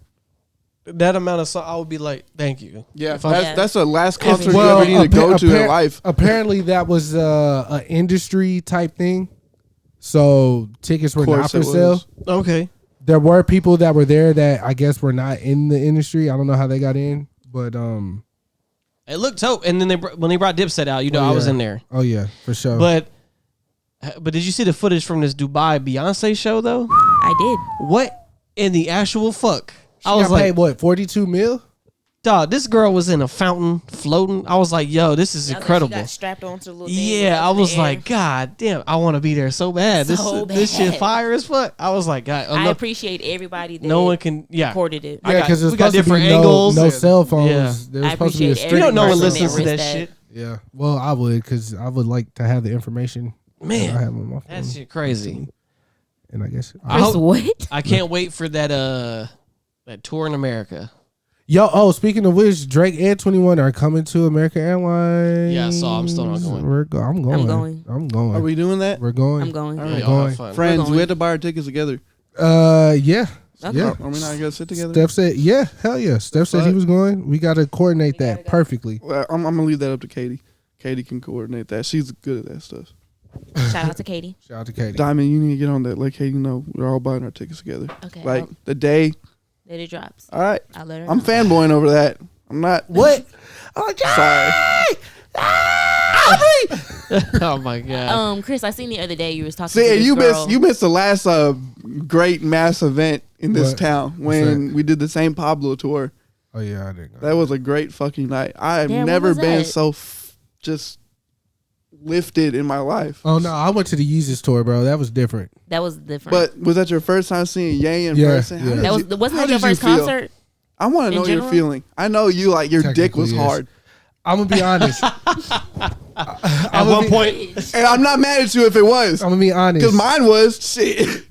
that amount of song, I would be like, thank you. Yeah, that's the last concert you ever need to go to in life. Apparently, that was an industry type thing, so tickets were not for sale. Okay. There were people that were there that I guess were not in the industry. I don't know how they got in, but it looked dope. And then when they brought Dipset out, I was in there. Oh yeah, for sure. But did you see the footage from this Dubai Beyonce show though? I did. What in the actual fuck? I was like, paid what, 42 mil? Dog, this girl was in a fountain floating. I was like, yo, this is incredible. Like she got strapped onto a little I was like, God damn, I want to be there so bad. This shit fire as fuck. I was like, God, I appreciate everybody that no one can recorded it. Yeah, because we got different angles. No cell phones. Yeah. I appreciate it. You don't know one listens to that shit. Yeah, well, I would because I would like to have the information. Man, I have on my phone. that shit crazy. And I guess what? I can't wait for that tour in America. Yo, speaking of which, Drake and 21 are coming to American Airlines. Yeah, so I'm still not going. I'm going. Are we doing that? We're going. I'm going. All right, going. Friends, we had to buy our tickets together. Yeah. Okay. Yeah. Are we not gonna sit together? Steph said, yeah, hell yeah. Steph said he was going. We got to coordinate that perfectly. Well, I'm gonna leave that up to Katie. Katie can coordinate that. She's good at that stuff. Shout out to Katie. Shout out to Katie. Diamond, you need to get on that. Let Katie know we're all buying our tickets together. Okay. Like the day that it drops. All right. I'll let her I'm know. fanboying over that. I'm not. What? Oh, sorry. Oh my god. Chris, I seen the other day you was talking. See, to this girl. you missed the last great mass event in this town when we did the St. Pablo tour. Oh yeah, I didn't. That was a great fucking night. I have never been so just lifted in my life. Oh no, I went to the Yeezus tour, bro. That was different. That was different. But was that your first time seeing Ye in person? Yeah. Wasn't that your first concert? I want to know your feeling. I know you like your dick was hard. I'm gonna be honest. At one point, and I'm not mad at you if it was. I'm gonna be honest because mine was shit.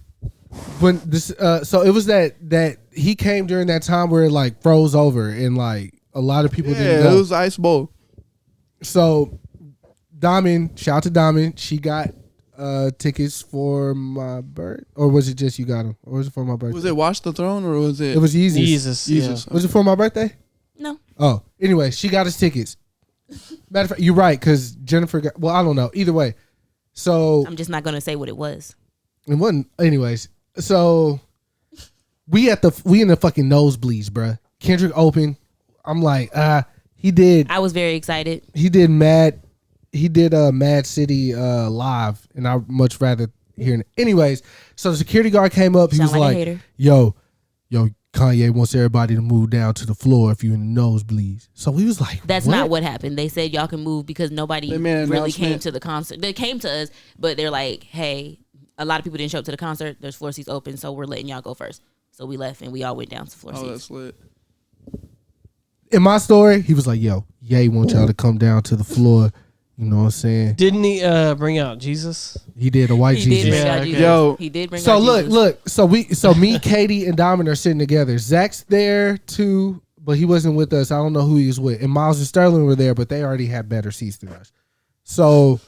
When this, so it was that he came during that time where it like froze over and like a lot of people didn't go. It was Ice Bowl. So Diamond, shout out to Diamond. She got tickets for my birthday, or was it just you got them, or was it for my birthday? Was it Watch the Throne or was it? It was Yeezus. Yeezus. Was it for my birthday? No. Oh, anyway, she got us tickets. Matter of fact, you're right because Jennifer got. Well, I don't know. Either way, so I'm just not gonna say what it was. It wasn't. Anyways, so we in the fucking nosebleeds, bruh. Kendrick open. I'm like, he did. I was very excited. He did Mad City live, and I much rather hear it. Anyways, so the security guard came up. He was like yo, Kanye wants everybody to move down to the floor if you're in the nosebleeds. So we was like, that's not what happened. They said y'all can move because nobody really came to the concert. They came to us, but they're like, hey, a lot of people didn't show up to the concert. There's floor seats open, so we're letting y'all go first. So we left and we all went down to floor seats. Oh, that's lit. in my story, he was like, "Yo, Ye want y'all to come down to the floor." You know what I'm saying? Didn't he bring out Jesus? He did a white Jesus. Did bring out okay. Jesus. Yo. He did bring So out Jesus. look. So me, Katie, and Diamond are sitting together. Zach's there too, but he wasn't with us. I don't know who he was with. And Miles and Sterling were there, but they already had better seats than us. So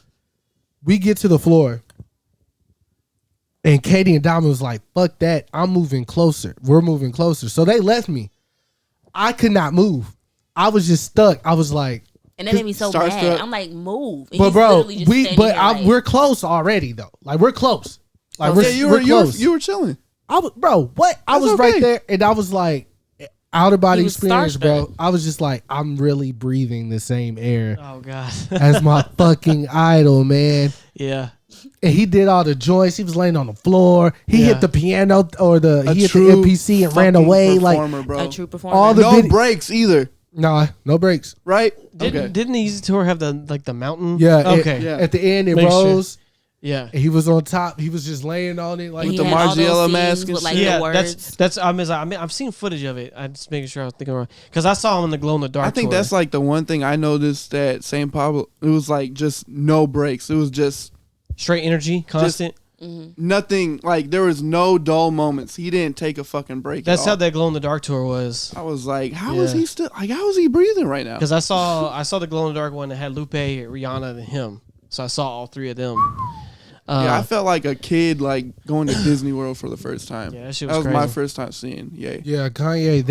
we get to the floor, and Katie and Diamond was like, "Fuck that! I'm moving closer. We're moving closer." So they left me. I could not move. I was just stuck. I was like. And that made me so Starstruck. mad. I'm like, move. And But he's bro, literally just standing here like, we're close already though. Like we're close. Like Yeah, we're close. you were chilling. I was, bro. What? I That's was okay. right there, and I was like, out of body He was experience, bro. starstruck. I was just like, I'm really breathing the same air Oh God. as my fucking idol, man. Yeah. And he did all the joints. He was laying on the floor. He Yeah. hit the piano or he hit the true MPC and ran fucking away. Like, performer, bro. a true performer. all the No vid- breaks either, nah, no breaks. right? Didn't the Easy Tour have the mountain? Yeah. Okay. Yeah. At the end, it Make sure. rose. Yeah. And he was on top. He was just laying on it like And With he the had all those Margiela scenes mask and with, like, shit. the Yeah, words. that's. I've seen footage of it. I'm just making sure I was thinking wrong because I saw him in the glow in the dark. I think tour. that's like the one thing I noticed at St. Pablo. It was like just no breaks. It was just straight energy, constant. nothing. Like there was no dull moments. He didn't take a fucking break. That's at how all. that glow in the dark tour was. I was like, how is Yeah. he still? Like, how is he breathing right now? Because I saw the glow in the dark one that had Lupe, Rihanna, and him. So I saw all three of them. Yeah, I felt like a kid like going to Disney World for the first time. Yeah, that shit That was was my crazy. first time seeing. Yay. Yeah, Kanye,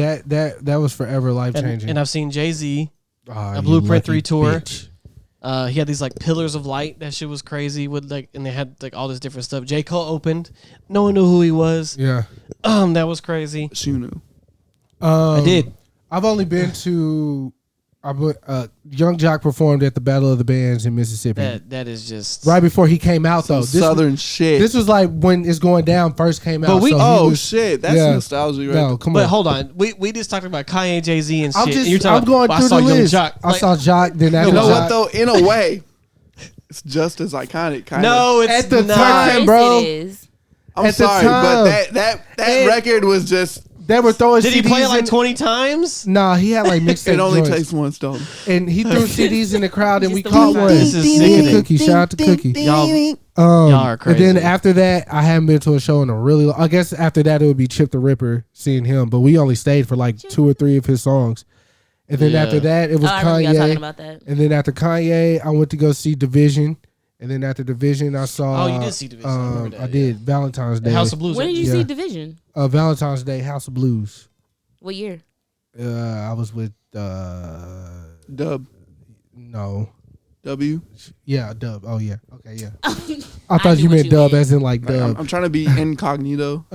that was forever life changing. and I've seen Jay-Z, Ah, a you Blueprint lucky 3 tour. bitch. He had these like pillars of light. That shit was crazy. With like, and they had like all this different stuff. J. Cole opened. No one knew who he was. Yeah. That was crazy. Shunu. I did. I've only been to. Young Jock performed at the Battle of the Bands in Mississippi. That is just Right before he came out, though. Some southern shit. This was like when It's Going Down first came out. But we- so he oh was- shit, that's yeah. nostalgia, right? No, come But on. hold on, we just talked about Kanye, Jay-Z, and shit. I'm and you're just. talking I'm going about, through I saw the Young list. Jock. I Like, saw Jock. Then after You know Jock, what though? In a way, it's just as iconic. Kind no, it's At the not. time, Yes, bro. it is. I'm at the sorry, time. but that And- record was just. They were throwing. Did he CDs play it like in- 20 times? Nah, he had like mixtape It only joints. takes one stone. And he threw CDs in the crowd, and we Just the caught one. one. This is Me and sickening. Cookie, shout out to Cookie. Y'all are crazy. And then after that, I haven't been to a show in a really long. I guess after that, it would be Chip the Ripper seeing him, but we only stayed for like 2 or 3 of his songs. And then Yeah. after that, it was Oh, I remember y'all talking Kanye. about that. And then after Kanye, I went to go see Division. And then after Division, I saw. Oh, you did see Division. I remember that, I did Valentine's The Day. House of Blues. When did you Yeah. see Division? Valentine's Day, House of Blues. What year? I was with. Dub. No. W. Yeah, Dub. Oh yeah. Okay, yeah. I I thought knew you what meant you Dub meant. as in like Like, Dub. I'm trying to be incognito.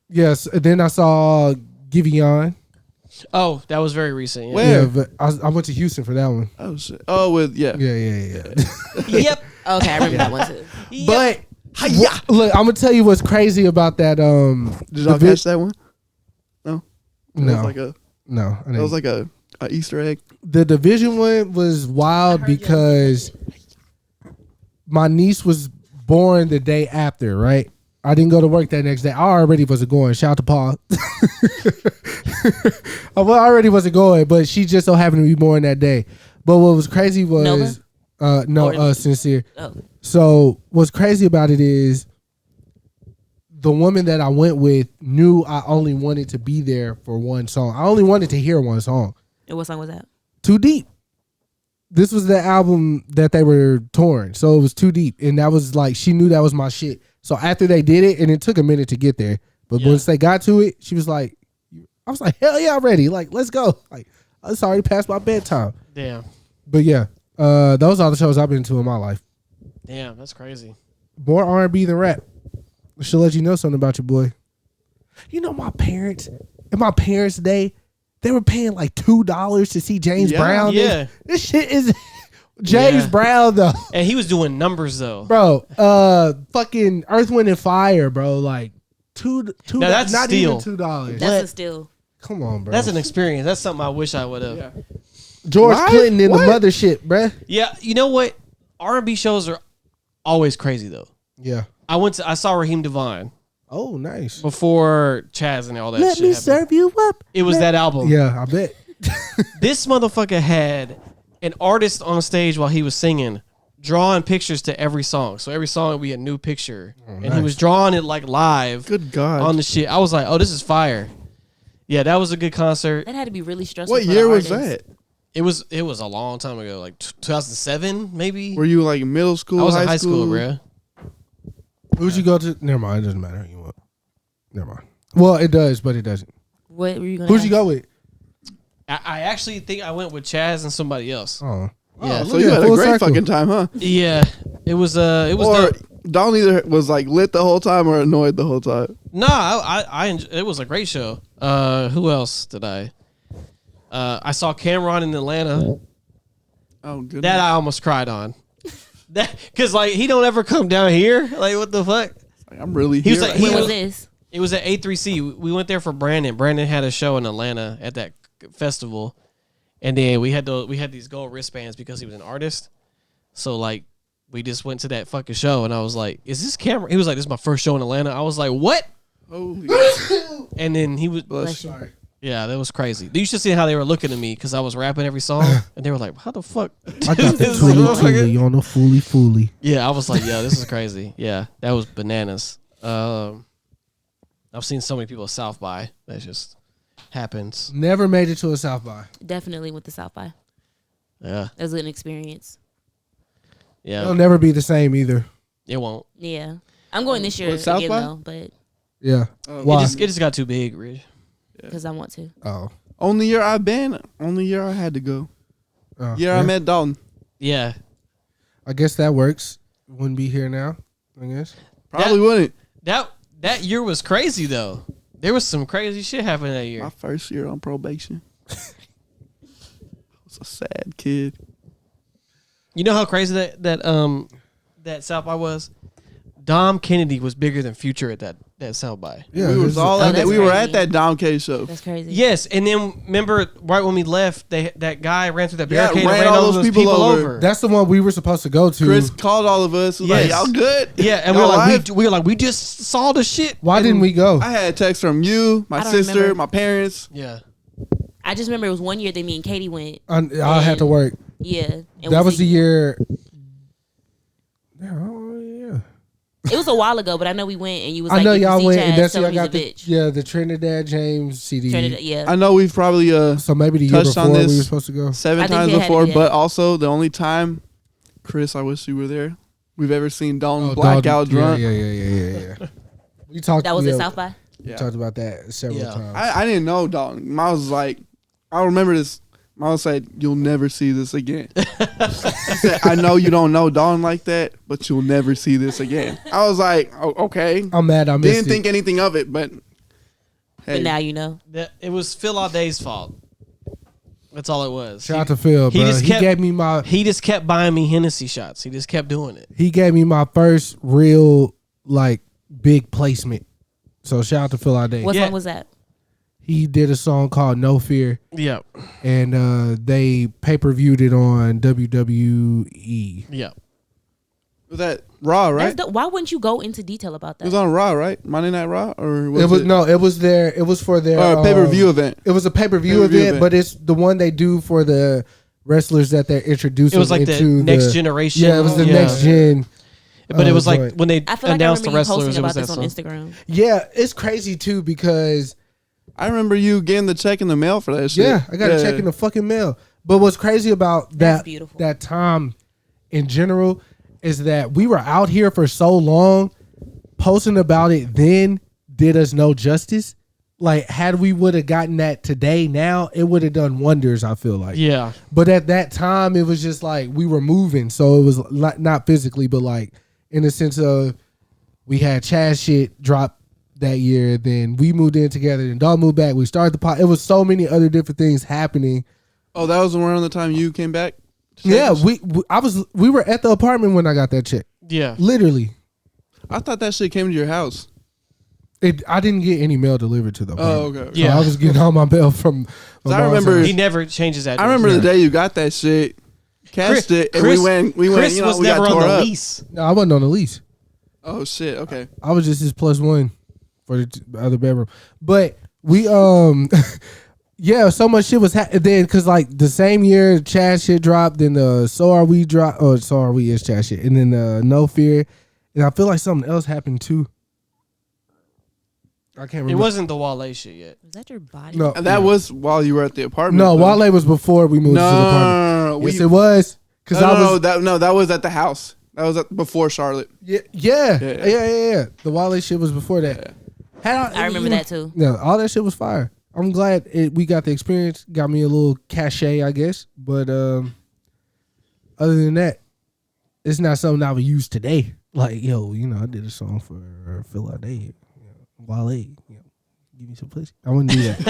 Yes. Then I saw Giveon. Oh, that was very recent. Yeah. Where? Yeah, but I went to Houston for that one. Oh shit. Oh, with yeah. Yeah. Yep. Okay, I remember that one too. But Hi-ya. look, I'm gonna tell you what's crazy about that. Did y'all catch that one? No. That No, was like a. no. I That didn't. was like a Easter egg. The Division one was wild because my niece was born the day after. Right. I didn't go to work that next day. I already wasn't going. Shout out to Paul. I already wasn't going, but she just so happened to be born that day. But what was crazy was Sincere. Oh, So what's crazy about it is the woman that I went with knew I only wanted to be there for one song. I only wanted to hear one song. and what song was that? Too Deep. This was the album that they were touring. So it was Too Deep. And that was like, she knew that was my shit. So after they did it, and it took a minute to get there, but Yeah. once they got to it, she was like, I was like, hell yeah, I'm ready. Like, let's go. Like, it's already past my bedtime. Damn. But yeah, those are the shows I've been to in my life. Damn, that's crazy. More R&B than rap. I should let you know something about your boy. You know, my parents, in my parents' day, they were paying like $2 to see James Yeah. Brown. Yeah. This shit is James Yeah. Brown though. And he was doing numbers though. Bro, fucking Earth, Wind and Fire, bro. Like two Now, that's not steal. even $2. That's a still. Come on, bro. That's an experience. That's something I wish I would have. Yeah. George What? Clinton in What? the mothership, bruh. Yeah, you know what? R&B shows are always crazy though. Yeah. I saw Raheem Devine Oh, nice. before Chaz and all that Let shit me happened. serve you up. It was that album. Yeah, I bet. This motherfucker had an artist on stage while he was singing, drawing pictures to every song. So every song would be a new picture. And he was drawing it like live. Good God. On the shit. I was like, oh, this is fire. Yeah, that was a good concert. That had to be really stressful. What for year the was artist. that? It was a long time ago, like 2007 maybe. Were you like in middle school? I was in high school, bro. Who'd you go to? Never mind. It doesn't matter who you want. Never mind. Well, it does, but it doesn't. What were you going? Who'd you go with? I actually think I went with Chaz and somebody else. Oh, Yeah. So you had a great fucking time, huh? Yeah, it was Or dope. Dalton either was like lit the whole time or annoyed the whole time. No, I it was a great show. Who else did I? I saw Cameron in Atlanta. Oh, good. That I almost cried on. That because like he don't ever come down here. Like what the fuck? I'm really He here. was like, When was this? It was at A3C. We went there for Brandon. Brandon had a show in Atlanta at that festival, and then we had these gold wristbands because he was an artist. So like we just went to that fucking show, and I was like, "Is this Cameron?" He was like, "This is my first show in Atlanta." I was like, "What?" Holy And then he was, bless you. sorry. yeah, that was crazy. You should see how they were looking at me because I was rapping every song, and they were like, "How the fuck?" I got the This tooly motherfucker- tooly on the fooly. Yeah, I was like, "Yeah, this is crazy." Yeah, that was bananas. I've seen so many people at South by. That just happens. Never made it to a South by. Definitely went to South by. Yeah, That was an experience. yeah. It'll never be the same either. It won't. Yeah, I'm going this year What, South again by? though, but Yeah. It Why? just got too big, Rich. because I want to. Oh. Only year I've been. Only year I had to go. Oh, Year I met Dalton. Yeah, I guess that works. Wouldn't be here now. I guess. Probably wouldn't. that year was crazy though. There was some crazy shit happening that year. My first year on probation. I was a sad kid. You know how crazy that South by was? Dom Kennedy was bigger than Future at that South by. Yeah. we was all Oh, at that. that's We were crazy. at that Dom K show. That's crazy. Yes, and then remember right when we left, that guy ran through that Yeah, barricade and ran ran all all those those people people over. over. That's the one we were supposed to go to. Kris called all of us. Was like, Yes. y'all good? Yeah, and we Y'all were like, live? we were like, we just saw the shit. Why didn't we go? I had a text from you, my I don't sister, remember. my parents. Yeah, I just remember it was one year that me and Katie went. I had to work. Yeah, and That we was the see- year. Oh yeah. It was a while ago, but I know we went and you was I like, know if you y'all see went, Chaz, and that's tell y'all him he's a got the bitch. the Trinidad James CD. Trinidad, yeah. I know we've probably So maybe the year touched before on we this were supposed to go. 7 I think times they had to before, do but that. also the only time, Kris, I wish you were there. We've ever seen Dalton Oh, blackout drunk. Yeah. We talked. That was yeah, at South by. We Yeah. talked about that several Yeah. times. I didn't know Dalton. Miles was like, I remember this. Miles said, "You'll never see this again." He said, "I know you don't know Dalton like that, but you'll never see this again." I was like, "Oh, okay." I'm mad. I missed Didn't it. think anything of it, but hey, But now you know. it was Phil Auday's fault. That's all it was. Shout out to Phil, he bro. just He kept- gave me my He just kept buying me Hennessy shots. He just kept doing it. first real like big placement. So shout out to Phil Ade. What Yeah. song was that? He did a song called No Fear, Yeah, and they pay-per-viewed it on WWE. yeah. was that Raw, right? That's why wouldn't you go into detail about It was that? on Raw, right? Monday Night Raw, or was It was their. It was for their or a pay-per-view event. It was a pay-per-view Pay-per-view event, event. but it's the one they do for the wrestlers that they're introducing. It was like the into next generation. Yeah, it was the Yeah. next gen. But it was like joint. when they I feel like I announced the remember you wrestlers. posting It was about that this on song. Instagram. Yeah, it's crazy too because I remember you getting the check in the mail for that shit. yeah, I got a check in the fucking mail. But what's crazy about That's that beautiful. that time in general is that we were out here for so long, posting about it then did us no justice. Like had we would have gotten that today, now it would have done wonders. I feel like. Yeah, But at that time, it was just like we were moving, so it was not physically, but like in the sense of we had Chaz shit drop that year. Then we moved in together, and Dog moved back. We started the pot. It was so many other different things happening. Oh, that was around the time you came back. to Yeah, Texas? we were at the apartment when I got that check. yeah. Literally, I thought that shit came to your house. I didn't get any mail delivered to the apartment. Oh, okay. So Yeah. I was getting all my mail from. My I mom's remember- house. He never changes that. I remember the day you got that shit, cashed it, and we went. Chris You know, was we got never on tore the up. lease. No, I wasn't on the lease. Oh shit. Okay. I was just his +1 for the other bedroom. But we Yeah, so much shit was then because like the same year Chad shit dropped, then So Are We dropped, or So Are We is Chad shit, and then No Fear, and I feel like something else happened too. I can't remember. It wasn't the Wale shit yet. Was that your body? No, And that was while you were at the apartment. no, though. Wale was before we moved to the apartment. No. Yes, it was because That was at the house. That was before Charlotte. Yeah. The Wale shit was before that. I remember that too. Yeah, all that shit was fire. I'm glad we got the experience. Got me a little cachet, I guess. But other than that, it's not something I would use today. Like, yo, I did a song for Phil Day, Wale. Give me some pussy. I wouldn't do that.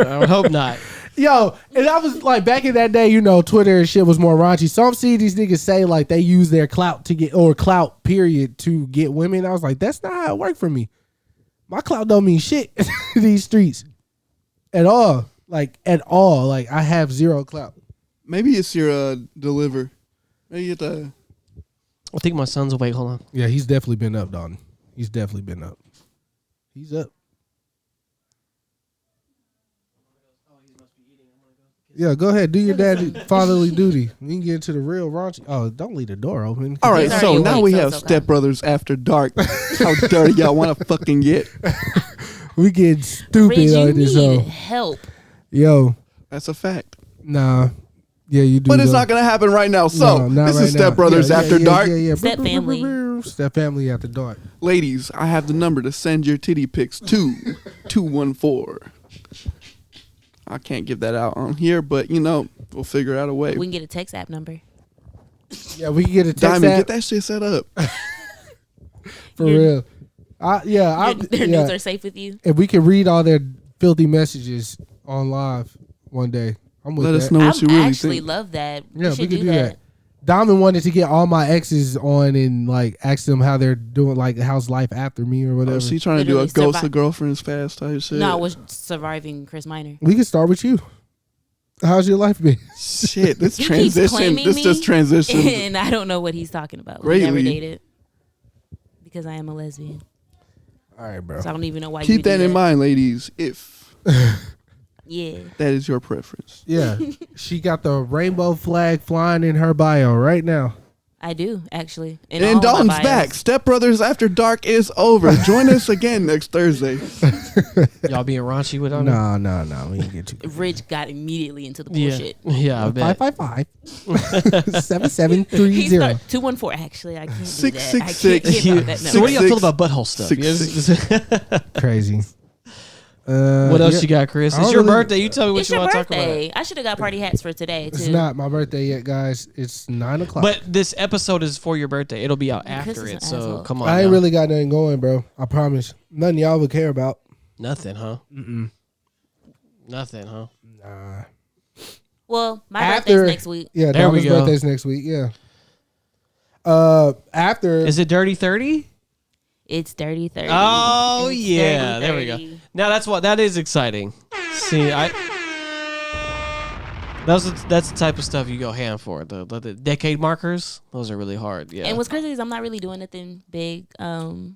I would hope not. Yo, and I was like, back in that day, Twitter and shit was more raunchy. So I'm seeing these niggas say like they use their clout period to get women. I was like, that's not how it worked for me. My clout don't mean shit in these streets at all. Like at all. Like I have zero clout. Maybe it's your deliver. Maybe you get the. I think my son's awake. Hold on. Yeah, he's definitely been up, Dalton. He's definitely been up. He's up. Yeah, go ahead. Do your daddy fatherly duty. We can get into the real raunchy. Oh, don't leave the door open. All right, He's so already now awake, we so have it's okay. StepBrothers After Dark. How dirty y'all want to fucking get? We get stupid Ridge, you on this need show. help. Yo, That's a fact. nah. Yeah, you do. But it's though. not going to happen right now. So, No, not this is right now. StepBrothers After Dark. Yeah. Step family. Step family after dark. Ladies, I have the number to send your titty pics to 214. I can't give that out on here, but, we'll figure out a way. We can get a text app number. Yeah, we can get a text Diamond, app get that shit set up. for real. Their news are safe with you. If we can read all their filthy messages on live one day, I'm with Let that. us know what you I really actually think. love that. Yeah, we should could do that. Diamond wanted to get all my exes on and like ask them how they're doing, like how's life after me or whatever. Oh, so you trying to do a Literally ghost of girlfriends fast type shit? No, I was surviving Chris Minor. We can start with you. How's your life been? Shit, this He keeps transition. claiming This me, just transitioned. And I don't know what he's talking about. We Greatly. never dated because I am a lesbian. All right, bro. So I don't even know why you Keep do that in mind, ladies, if Yeah. that is your preference. Yeah, she got the rainbow flag flying in her bio right now. I do, actually. In And all my Dalton's bios. back. StepBrothers After Dark is over. Join us again next Thursday. Y'all being raunchy with on it? No. We ain't get you. Rich got immediately into the Yeah. bullshit. Yeah, I bet. 555 7730. He's 214. Actually, I can't do that. I can't 666. give out that So what do y'all Six, feel about butthole stuff? six, Crazy. What else you got, Chris? I It's don't your really- birthday. You tell me what It's you your want to talk about. birthday. I should have got party hats for today, too. It's not my birthday yet, guys. It's 9:00. But this episode is for your birthday. It'll be out Yeah, Chris after is it. an So asshole. come on. I ain't now. really got nothing going, bro. I promise. Nothing y'all would care about. Nothing, huh? Mm-mm. Nothing, huh? Nah. Well, my After- birthday's next week. Yeah, There we Dama's go. birthday's next week. Yeah. After Is it Dirty 30? It's 30-30. Oh It's yeah, there we go. 30-30. Now that is exciting. See, that's the type of stuff you go ham for. The decade markers, those are really hard. Yeah. And what's crazy is I'm not really doing nothing big. Aren't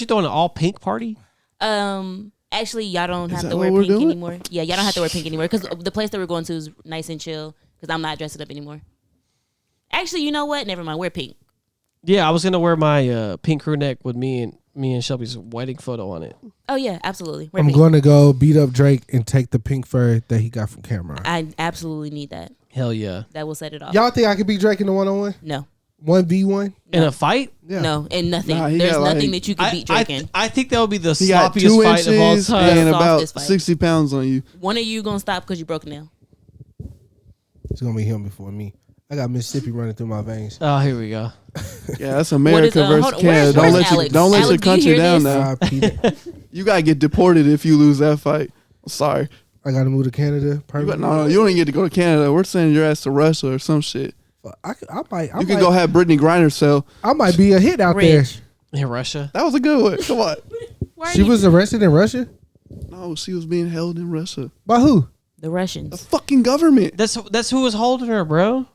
you throwing an all pink party? Actually, y'all don't have that to wear what we're pink doing? anymore. Yeah, y'all don't have to wear pink anymore because the place that we're going to is nice and chill. Because I'm not dressing up anymore. Actually, you know what? Never mind. Wear pink. Yeah, I was gonna wear my pink crew neck with me and Shelby's wedding photo on it. Oh yeah, absolutely. Wear I'm pink. going to go beat up Drake and take the pink fur that he got from Cameron. I absolutely need that. Hell yeah! That will set it off. Y'all think I could beat Drake in the 1-on-1? No, 1v1? In a fight, Yeah. no, and nothing. Nah, he There's got, nothing like- that you can beat Drake in. I think that would be the He got 2 sloppiest fight of all inches time. and about Softest fight. 60 pounds on you. One of you gonna stop because you broke a nail. It's going to be him before me. I got Mississippi running through my veins. Oh, here we go. Yeah, that's America hold versus on, Canada. where's Don't Alex? let Alex, your do you country hear down this? now. R.I.P. You gotta get deported if you lose that fight. Sorry. I got to move to Canada. No, you don't even get to go to Canada. We're sending your ass to Russia or some shit. I might You can go have Brittany Griner cell. I might be a hit out there. Rich. In Russia, That was a good one. Come on. Why are She you- was arrested in Russia? No, she was being held in Russia. By who? the The Russians. fucking government. that's who was holding her, bro.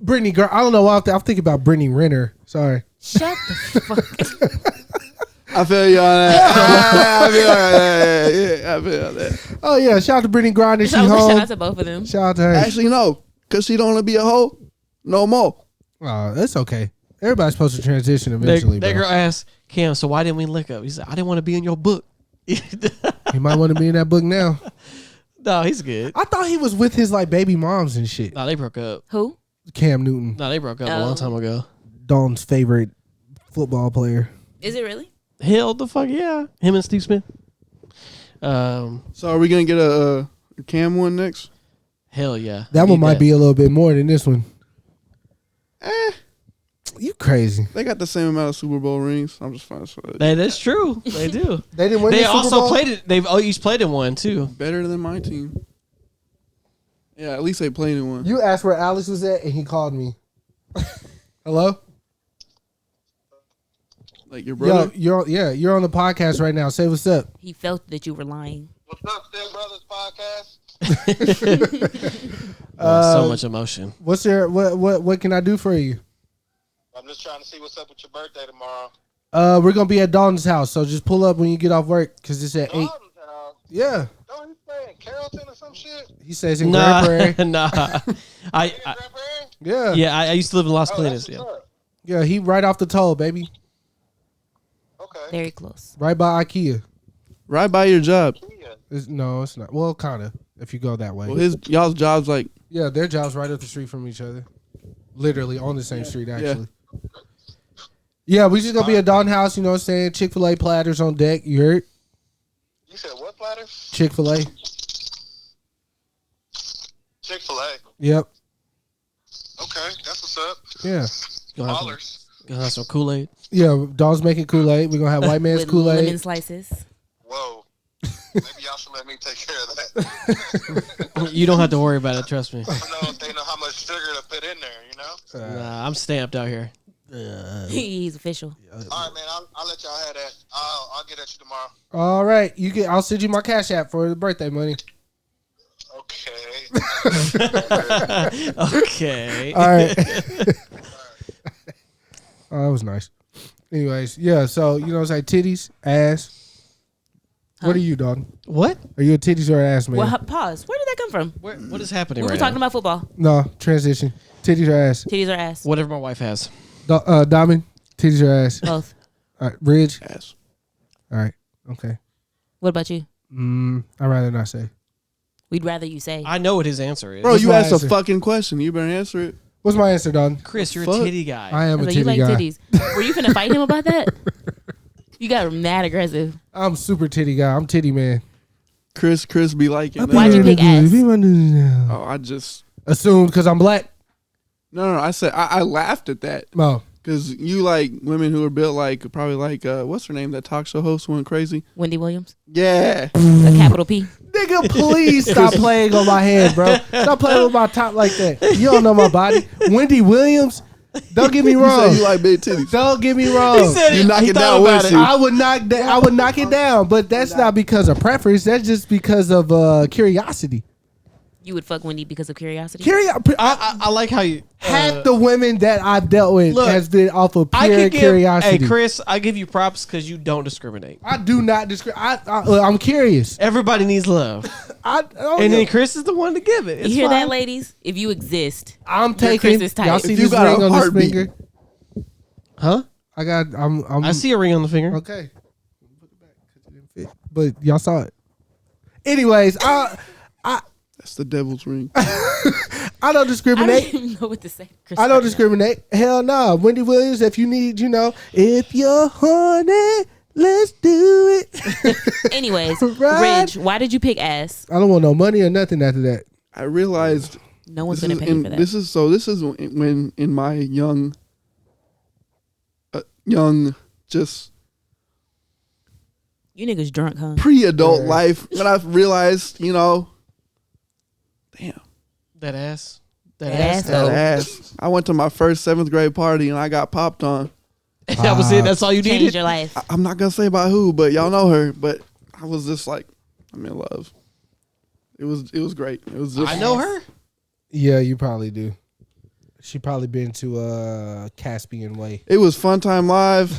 Brittany, girl. I don't know why I'm thinking about Brittany Renner. Sorry. Shut the fuck. I feel you on that. I feel on that. Oh yeah, shout out to Brittany Grinder. She home. Shout out to both of them. Shout out to her. Actually, no, because she don't want to be a hoe no more. Oh, that's okay. Everybody's supposed to transition eventually. That girl asked Cam, so why didn't we link up? He said, I didn't want to be in your book. He might want to be in that book now. No, he's good. I thought he was with his like baby moms and shit. No, they broke up. Who? Cam Newton. No, they broke up a long time ago. Dalton's favorite football player. Is it really? Hell the fuck yeah. Him and Steve Smith. So are we gonna get a Cam one next? Hell yeah. That one might be a little bit more than this one. You crazy. They got the same amount of Super Bowl rings. I'm just fine. That's true. They do. They didn't win They the Super also Bowl? played it. They've each played in one too. Better than my team. Yeah, at least they played in one. You asked where Alex was at and he called me. Hello? Like your brother? Yo, you're on the podcast right now. Say what's up. He felt that you were lying. What's up, StepBrothers podcast? So much emotion. What can I do for you? I'm just trying to see what's up with your birthday tomorrow. We're gonna be at Dalton's house, so just pull up when you get off work because it's at 8. Dalton's house? Yeah. Don't he stay in Carrollton or some shit? He says in Grand Prairie. Nah. In Grand Prairie? Yeah. I used to live in Las Oh, Colinas. that's Yeah. what's up. Yeah, he right off the toll, baby. Okay. Very close. Right by IKEA. Right by your job. Yeah. No, it's not. Well, kind of, if you go that way. Well, y'all's job's like Yeah, their job's right up the street from each other. Literally on the same street, actually. Yeah, we just gonna be at Dalton House, you know what I'm saying? Chick-fil-A platters on deck. You heard? You said what platters? Chick-fil-A. Chick-fil-A. Yep. Okay, that's what's up. Yeah. Ballers. Gonna have some Kool-Aid. Yeah, Dawn's making Kool-Aid. We're gonna have white man's With lemon Kool-Aid. slices. Whoa. Maybe y'all should let me take care of that. You don't have to worry about it. Trust me. I don't know if they know how much sugar to put in there, you know? Nah, I'm stamped out here. He's official. All right, man. I'll let y'all have that. I'll get at you tomorrow. All right, I'll send you my Cash App for the birthday money. Okay. Okay. All right. Oh, that was nice. Anyways, yeah. So you know, what I'm saying, titties, ass. What are you, Dalton? What? Are you a titties or ass man? Well, pause. Where did that come from? What is happening We right were talking now? about football. No, transition. Titties or ass? Titties or ass? Whatever my wife has. Diamond, titties or ass? Both. All right, Ridge. ass. All right, okay. What about you? I'd rather not say. We'd rather you say. I know what his answer is. Bro, What's you my asked answer? a fucking question. You better answer it. What's my answer, Dalton? Chris, you're Fuck. a titty guy. I am a So titty you like guy. titties. Were you finna fight him about that? You got mad aggressive. I'm super titty guy. I'm titty man. Chris be liking that. Why'd you pick ass? Oh, I just Assumed because I'm black. no. I said I laughed at that No. because you like women who are built like probably like what's her name, that talk show host went crazy. Wendy Williams. Yeah, A capital P. Nigga, please stop playing on my head, bro. Stop playing with my top like that. You don't know my body. Wendy Williams. Don't get me you wrong. said you like big titties. Don't get me wrong. You knock it down with you. I would knock it down, but that's not because of preference. That's just because of curiosity. You would fuck Wendy because of curiosity. I like how you Half the women that I've dealt with Look, has been off of I pure could give, curiosity. Hey, Chris, I give you props because you don't discriminate. I do not discriminate. I'm curious. Everybody needs love, And then Chris is the one to give it. It's You hear fine. that, ladies? If you exist, I'm you're taking. Chris's type. Y'all see If you this got a ring on this heartbeat. finger? Huh? I'm I see a ring on the finger. Okay. Put it back 'cause it didn't fit. But y'all saw it. Anyways, That's the devil's ring. I don't I don't discriminate. even know what to say. Chris, I don't right now. discriminate. Hell no. Wendy Williams, if you need, if you're horny, let's do it. Anyways, Right. Ridge, why did you pick ass? I don't want no money or nothing after that. I realized No one's this gonna is pay you for that. this is when in my young just You niggas drunk, huh? pre-adult Yeah. life when I realized, damn, That ass. That ass. ass, that though. ass. I went to my first 7th grade party and I got popped on. That was it. That's all you Changed needed. your life. I'm not gonna say by who, but y'all know her. But I was just like, I'm in love. It was great. It was just, I know her. Yeah, you probably do. She probably been to Caspian Way. It was Fun Time Live.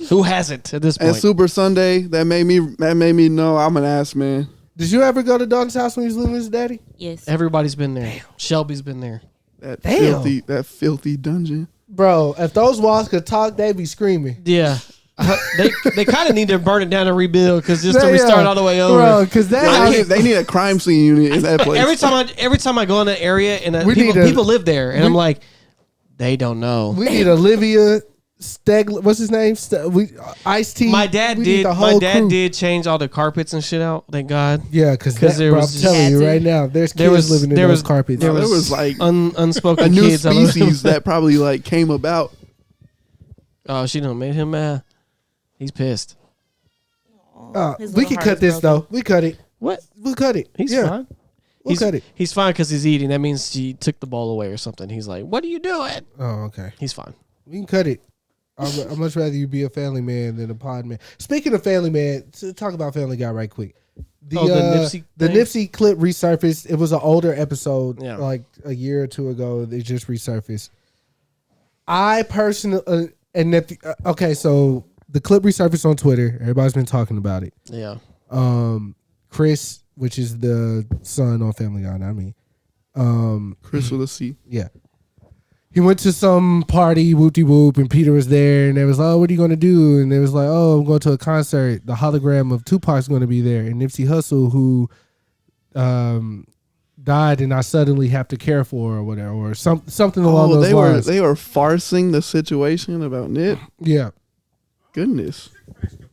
Who hasn't at this point? And Super Sunday, that made me know I'm an ass man. Did you ever go to Dalton's house when he was living with his daddy? Yes. Everybody's been there. Damn. Shelby's been there. That filthy dungeon. Bro, if those walls could talk, they'd be screaming. Yeah. They kind of need to burn it down and rebuild because just to restart all the way over. Bro, because they need a crime scene unit in that place. Every time I go in that area and people live there, and I'm like, they don't know. We need Olivia Stegler. What's his name? Ice-T. My dad did change all the carpets and shit out. Thank God. Yeah, because I'm telling you right now, there's kids living in those carpets. There was like unspoken a new kids species that probably like came about. Oh, she done made him mad. He's pissed. We can cut this though. We cut it. What? We'll cut it. He's fine. We'll cut it. He's fine because he's eating. That means she took the ball away or something. He's like, "What are you doing?" Oh, okay. He's fine. We can cut it. I'd much rather you be a family man than a pod man. Speaking of family man, to talk about Family Guy right quick. The Nipsey clip resurfaced. It was an older episode, like a year or two ago. They just resurfaced. I personally, okay, so the clip resurfaced on Twitter. Everybody's been talking about it. Yeah. Kris, which is the son on Family Guy, not me. Kris with a C. Yeah. He went to some party, whoop-de-whoop, and Peter was there, and they was like, oh, what are you going to do? And they was like, oh, I'm going to a concert. The hologram of Tupac's going to be there. And Nipsey Hussle, who died and I suddenly have to care for or whatever, or something along those lines. They were farcing the situation about Nip? Yeah. Goodness. You think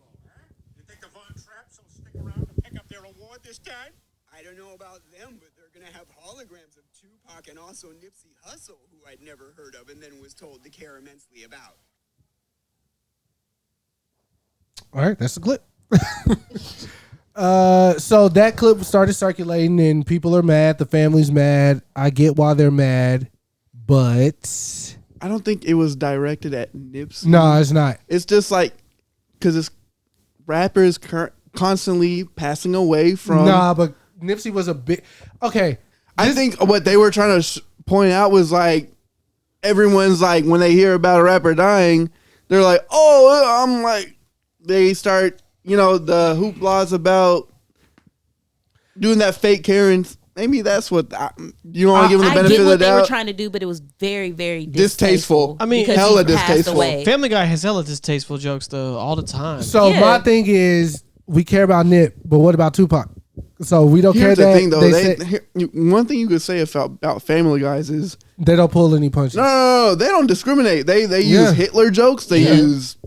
the Von Trapps will stick around to pick up their award this time? I don't know about them, but they're going to have holograms of Tupac and also Nipsey Hussle, who I'd never heard of and then was told to care immensely about. All right, that's the clip. So that clip started circulating and people are mad. The family's mad. I get why they're mad, but I don't think it was directed at Nipsey. No, it's not. It's just like because it's rappers constantly passing away from. Nah, but Nipsey was a big. Okay, I think what they were trying to point out was like everyone's like when they hear about a rapper dying, they're like, oh, I'm like they start. You know, the hooplas about doing that fake Karens. Maybe that's what you don't want to give them the benefit of the doubt. I get what they were trying to do, but it was very, very distasteful. I mean, hella distasteful. Family Guy has hella distasteful jokes though all the time. So my thing is, we care about Nip, but what about Tupac? So we don't care. Here's the that thing, though. One thing you could say about Family Guys is they don't pull any punches. No, they don't discriminate. They use Hitler jokes. They use.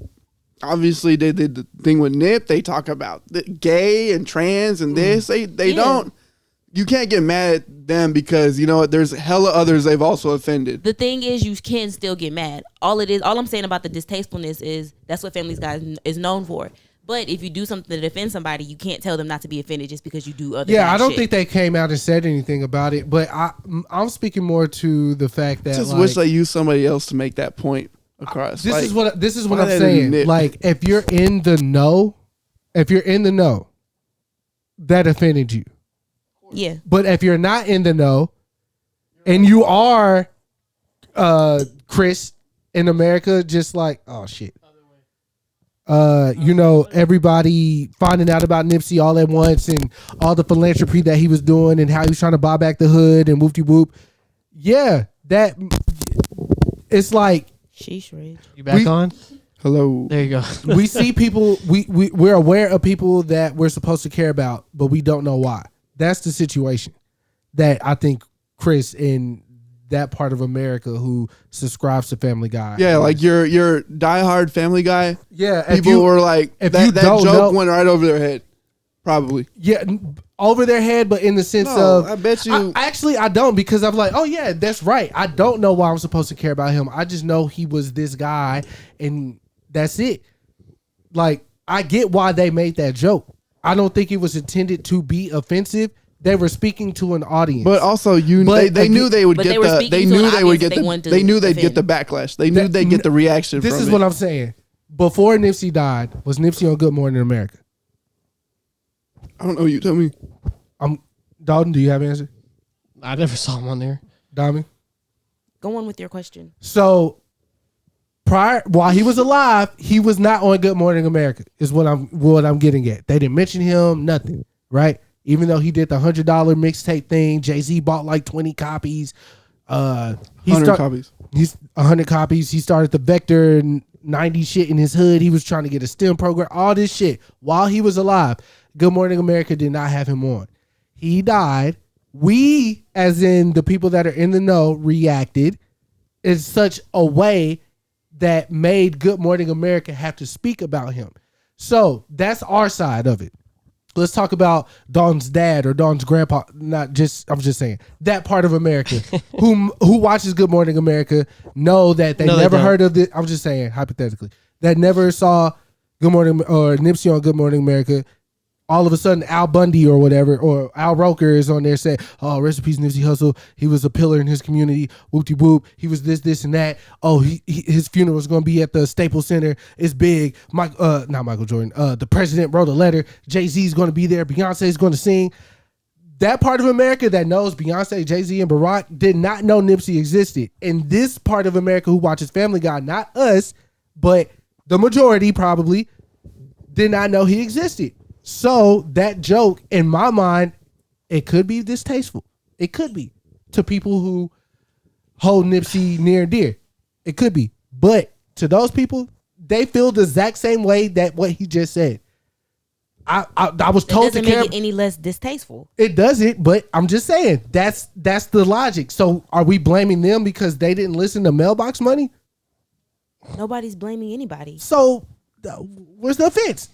Obviously, they did the thing with Nip. They talk about the gay and trans and this. They don't. You can't get mad at them because you know what? There's hella others they've also offended. The thing is, you can still get mad. All I'm saying about the distastefulness is that's what Family Guy is known for. But if you do something to defend somebody, you can't tell them not to be offended just because you do other. Yeah, I don't think they came out and said anything about it. But I'm speaking more to the fact that just wish they used somebody else to make that point. Across. This is what I'm saying. Like if you're in the know, that offended you. Yeah. But if you're not in the know, and you are Kris in America, just like oh shit. You know, everybody finding out about Nipsey all at once and all the philanthropy that he was doing and how he was trying to buy back the hood and whoop-de-whoop. Yeah, that it's like sheesh, Rich. You back on? Hello. There you go. We see people. We're aware of people that we're supposed to care about, but we don't know why. That's the situation that I think Kris in that part of America who subscribes to Family Guy. Yeah, like your diehard Family Guy. Yeah, people were like that joke went right over their head. Probably. Yeah, over their head, but in the sense of I bet you. I don't because I'm like, oh yeah, that's right. I don't know why I'm supposed to care about him. I just know he was this guy, and that's it. Like I get why they made that joke. I don't think it was intended to be offensive. They were speaking to an audience, but also they knew they would get the backlash. They knew they'd get the reaction. This is what I'm saying. Before Nipsey died, was Nipsey on Good Morning America? I don't know. You tell me. Dalton, do you have an answer? I never saw him on there. Dami? Go on with your question. So, while he was alive, he was not on Good Morning America. Is what I'm getting at. They didn't mention him, nothing, right? Even though he did the $100 mixtape thing, Jay-Z bought like 20 copies. 100 copies. He's 100 copies. He started the Vector 90 shit in his hood. He was trying to get a STEM program. All this shit while he was alive. Good Morning America did not have him on. He died. We, as in the people that are in the know, reacted in such a way that made Good Morning America have to speak about him. So that's our side of it. Let's talk about Dawn's dad or Dawn's grandpa. I'm just saying that part of America who watches Good Morning America know that they never heard of it. I'm just saying hypothetically that never saw Good Morning or Nipsey on Good Morning America. All of a sudden, Al Bundy or whatever, or Al Roker is on there saying, "Oh, rest in peace, Nipsey Hussle. He was a pillar in his community. Whoop-de-whoop. He was this, and that. Oh, his funeral is going to be at the Staples Center. It's big. Not Michael Jordan. The president wrote a letter. Jay-Z is going to be there. Beyonce is going to sing." That part of America that knows Beyonce, Jay-Z, and Barack did not know Nipsey existed. And this part of America who watches Family Guy, not us, but the majority probably, did not know he existed. So that joke, in my mind, it could be distasteful. It could be to people who hold Nipsey near and dear. It could be. But to those people, they feel the exact same way that what he just said. I was told to care. It doesn't make it any less distasteful. It doesn't, but I'm just saying that's the logic. So are we blaming them because they didn't listen to Mailbox Money? Nobody's blaming anybody. So where's the offense?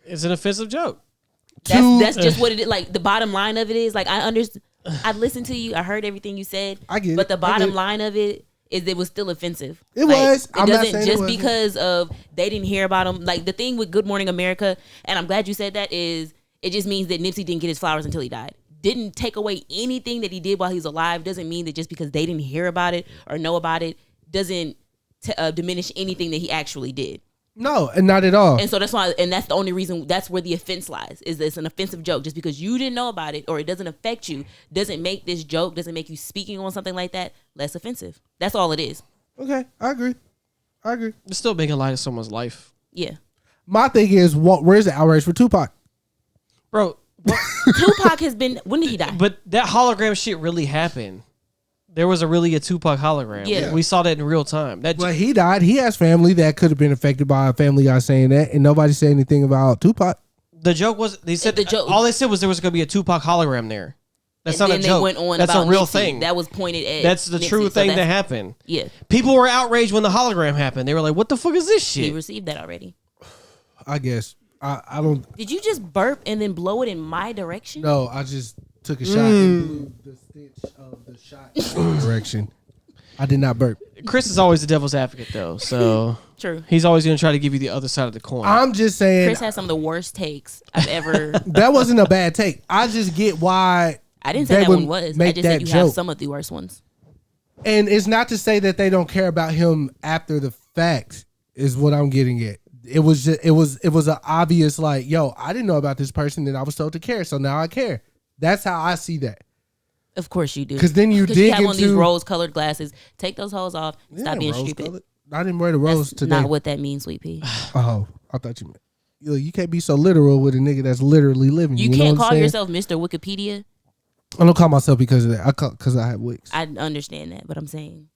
It's an offensive joke. That's just what it is. Like the bottom line of it is like I listened to you. I heard everything you said. I get it. But the bottom line of it is it was still offensive. It was. It doesn't just because of they didn't hear about him. Like the thing with Good Morning America, and I'm glad you said that, is it just means that Nipsey didn't get his flowers until he died. Didn't take away anything that he did while he was alive. Doesn't mean that just because they didn't hear about it or know about it doesn't diminish anything that he actually did. No, and not at all. And so that's why, and that's the only reason, that's where the offense lies, is it's an offensive joke. Just because you didn't know about it or it doesn't affect you, doesn't make this joke, doesn't make you speaking on something like that less offensive. That's all it is. Okay, I agree. It's still making light of someone's life. Yeah. My thing is, where's the outrage for Tupac? Bro, Tupac has been, when did he die? But that hologram shit really happened. There was a Tupac hologram. Yeah. We saw that in real time. But he died. He has family that could have been affected by a Family Guy saying that, and nobody said anything about Tupac. The joke was, all they said was there was going to be a Tupac hologram there. That's not a joke. Went on That's about a real Nipsey. thing. That was pointed at That's the Nipsey, true thing that happened. Yeah. People were outraged when the hologram happened. They were like, what the fuck is this shit? He received that already. I guess. I don't. Did you just burp and then blow it in my direction? No, I just took a shot and blew the stitch of the shot in my direction. I did not burp. Kris is always the devil's advocate, though. So True. He's always going to try to give you the other side of the coin. I'm just saying. Kris has some of the worst takes I've ever. That wasn't a bad take. I just get why. I didn't say that one was. I just said you have some of the worst ones. And it's not to say that they don't care about him after the fact. Is what I'm getting at. It was just, it was an obvious like, yo, I didn't know about this person and I was told to care, so now I care. That's how I see that. Of course you do. Because then you dig you have into one of these rose-colored glasses. Take those holes off. Stop being stupid. Colored. I didn't wear the rose That's today. not what that means, Sweet Pea. Oh, I thought you meant. You can't be so literal with a nigga that's literally living. You can't call yourself Mr. Wikipedia. I don't call myself because of that. Because I have wigs. I understand that, but I'm saying.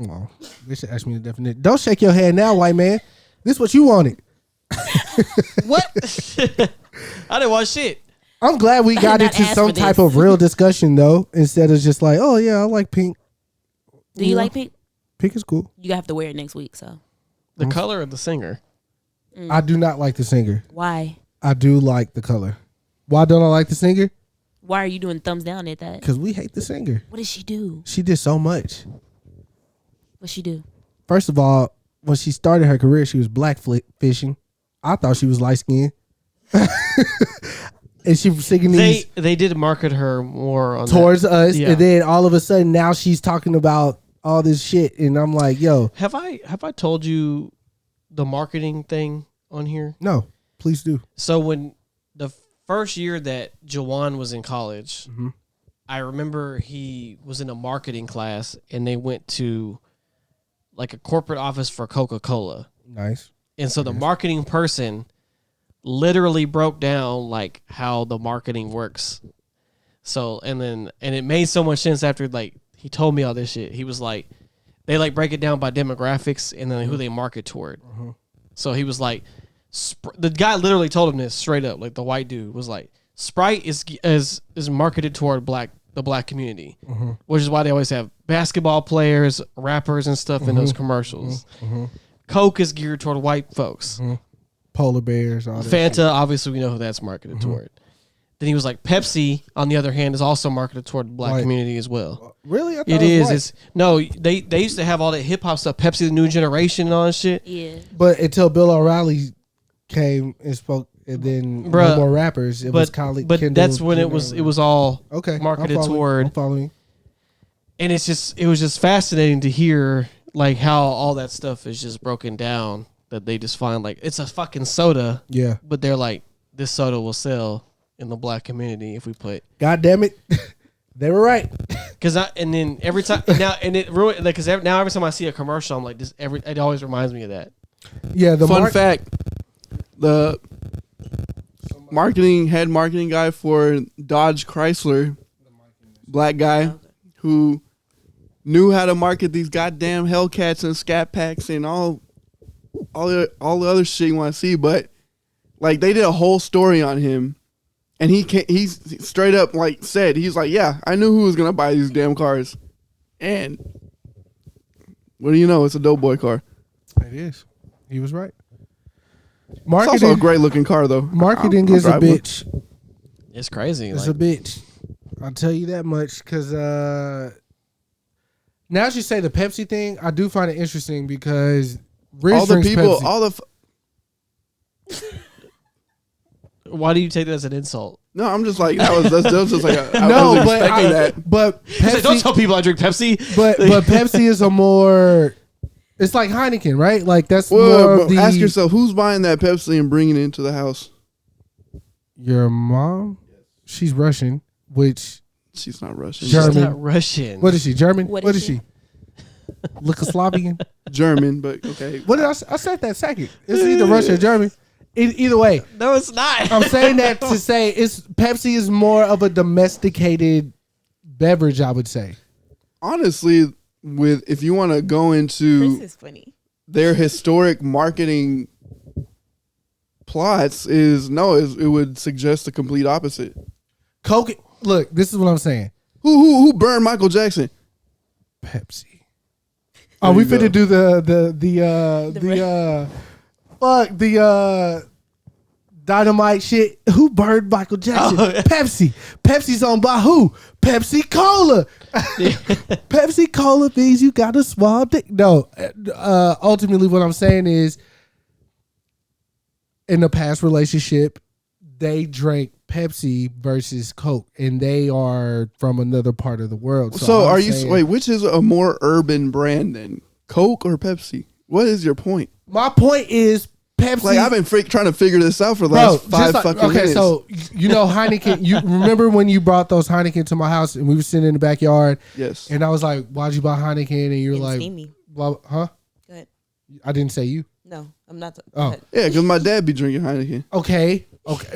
Oh, they should ask me the definition. Don't shake your head now, white man. This is what you wanted. What? I didn't watch shit. I'm glad we got into some type of real discussion though, instead of just like, oh yeah, I like pink. Do you like pink? Pink is cool. You have to wear it next week, so. The color of the singer. I do not like the singer. Why? I do like the color. Why don't I like the singer? Why are you doing thumbs down at that? Because we hate the singer. What did she do? She did so much. What she do? First of all, when she started her career, she was black fishing. I thought she was light skinned. And she was singing these. They did market her more on towards that. us, Yeah. and then all of a sudden now she's talking about all this shit, and I'm like, yo, have I told you the marketing thing on here? No, please do. So when the first year that Jawan was in college, I remember he was in a marketing class, and they went to like a corporate office for Coca-Cola. Nice. And so the marketing person literally broke down like how the marketing works. So and it made so much sense after like he told me all this shit. He was like, they like break it down by demographics and then who they market toward. So he was like, the guy literally told him this straight up. Like the white dude was like, Sprite is marketed toward the black community, which is why they always have basketball players, rappers, and stuff in those commercials. Coke is geared toward white folks. Polar bears, all that Fanta, shit. obviously, we know who that's marketed toward. Then he was like, Pepsi, on the other hand, is also marketed toward the black community as well. Really? I thought It was is. white. It's no. They used to have all that hip hop stuff. Pepsi, the New Generation, and all that shit. Yeah. But until Bill O'Reilly came and spoke, and then Bruh, no more rappers, it was Kylie. But Kendall, that's when it was all okay marketed I'm toward. following. And it was just fascinating to hear like how all that stuff is just broken down. That they just find like it's a fucking soda. Yeah. But they're like, this soda will sell in the black community if we put. God damn it, they were right. And then every time it ruined because now every time I see a commercial, I'm like it always reminds me of that. Yeah. The Fun fact: the head marketing guy for Dodge Chrysler, black guy, who knew how to market these goddamn Hellcats and Scat Packs and all the other shit you want to see, but like they did a whole story on him, and he's straight up like said he's like, yeah, I knew who was gonna buy these damn cars, and what do you know? It's a Doughboy car. It is. He was right. It's Marketing, also a great looking car though. marketing I'll is a drive one. bitch. It's crazy. It's like, a bitch. I'll tell you that much because now as you say the Pepsi thing, I do find it interesting because Rich All the drinks people, Pepsi. why do you take that as an insult? No, I'm just like that was just like I No, was but expecting that. but He's like, don't Pepsi, tell people I drink Pepsi. but Pepsi is a more. It's like Heineken, right? Like that's more Well, of the. ask yourself who's buying that Pepsi and bringing it into the house. Your mom, she's Russian, which She's not Russian. She's German. not Russian. what is she? German? What What is is she? Yugoslavian. German, but okay. What did I said that second? It's either Russian or German. Either way, No, it's not. I'm saying that to say Pepsi is more of a domesticated beverage, I would say. Honestly, if you want to go Chris into is funny. their historic marketing plots, it would suggest the complete opposite. Coke. Look, this is what I'm saying. Who burned Michael Jackson? Pepsi. Oh, we finna do the dynamite shit. Who burned Michael Jackson? Pepsi. Pepsi's owned by who? Pepsi Cola. Pepsi Cola means you got a small dick. No, ultimately what I'm saying is in a past relationship, they drank Pepsi versus Coke, and they are from another part of the world. So I'm are you saying- wait? Which is a more urban brand than Coke or Pepsi? What is your point? My point is Pepsi. Like I've been trying to figure this out for the Bro, last five fucking minutes. so you know Heineken. You remember when you brought those Heineken to my house and we were sitting in the backyard, Yes. and I was like, "Why'd you buy Heineken?" And you were Didn't like, see me. blah, "Huh?" Go ahead. I didn't say you. No, I'm not. Oh. Go ahead. Yeah, because my dad be drinking Heineken. Okay.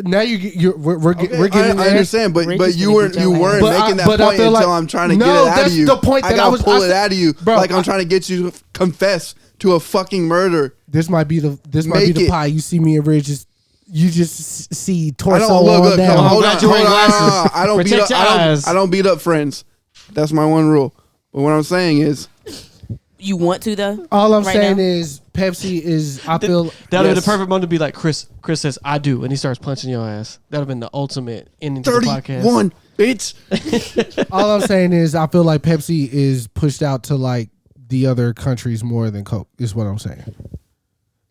Now we're getting I there. understand, but Rich but is you gonna weren't beat your ass. making that But I point feel until like- I'm trying to No, get it out that's of you. the point I that I gotta was- pull I it said- out of you, Bro, like I'm trying to get you to confess to a fucking murder. This might be the Make it. pie. You see me and Rich you just see I torso don't look. all down. Hold glad on, you're wearing hold on. glasses. I don't beat Protect up. your eyes. I don't beat up friends. That's my one rule. But what I'm saying is, You want to though? All I'm Right saying now? is Pepsi is. I feel That would have been Yes. the perfect moment to be like, Chris says, I do. And he starts punching your ass. That would have been the ultimate ending to the podcast. 31, bitch. all I'm saying is I feel like Pepsi is pushed out to like the other countries more than Coke. Is what I'm saying.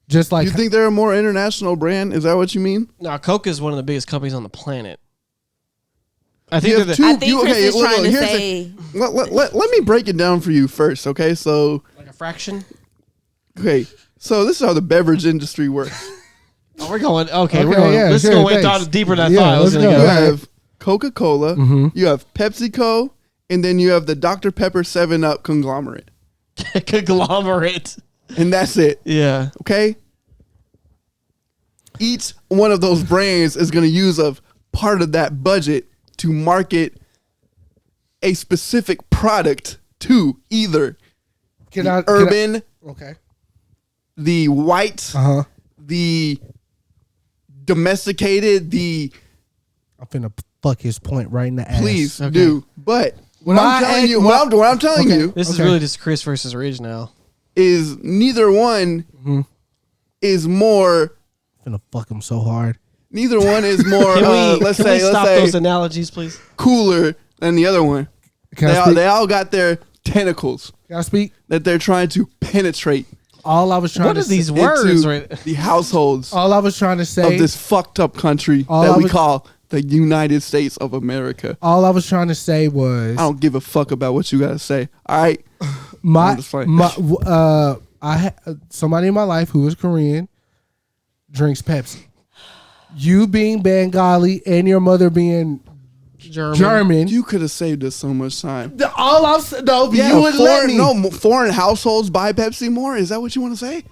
Just like You think they're a more international brand? Is that what you mean? Now, Coke is one of the biggest companies on the planet. I think You they're have the, two- I think Chris is look, trying to here's say. Let me break it down for you first, okay? So, like a fraction. okay, so this is how the beverage industry works. Oh, we're going. Okay, Okay, we're going. yeah, this sure, is going way thanks. deeper than I Yeah, thought. It was let's gonna go. You go. Alright. have Coca-Cola, Mhm. you have PepsiCo, and then you have the Dr. Pepper 7-Up conglomerate. Conglomerate. And that's it. Yeah. Okay? Each one of those brands is going to use a part of that budget to market a specific product to either urban, okay, the white, the domesticated, the... I'm finna fuck his point right in the ass. Please do. But what I'm telling you, this is really just Kris versus Ridge now. Is neither one is more... I'm finna fuck him so hard. Neither one is more, Can we let's say, stop those analogies, please? Cooler than the other one. They all got their tentacles. Can I speak? That they're trying to penetrate. All I was trying What to are these words? Right? The households all I was trying to say of this fucked up country that we call the United States of America. All I was trying to say was I don't give a fuck about what you gotta say. All right, I had somebody in my life who is Korean drinks Pepsi. You being Bengali and your mother being German. You could have saved us so much time. All I'm saying, you would let me. No, foreign households buy Pepsi more. Is that what you want to say?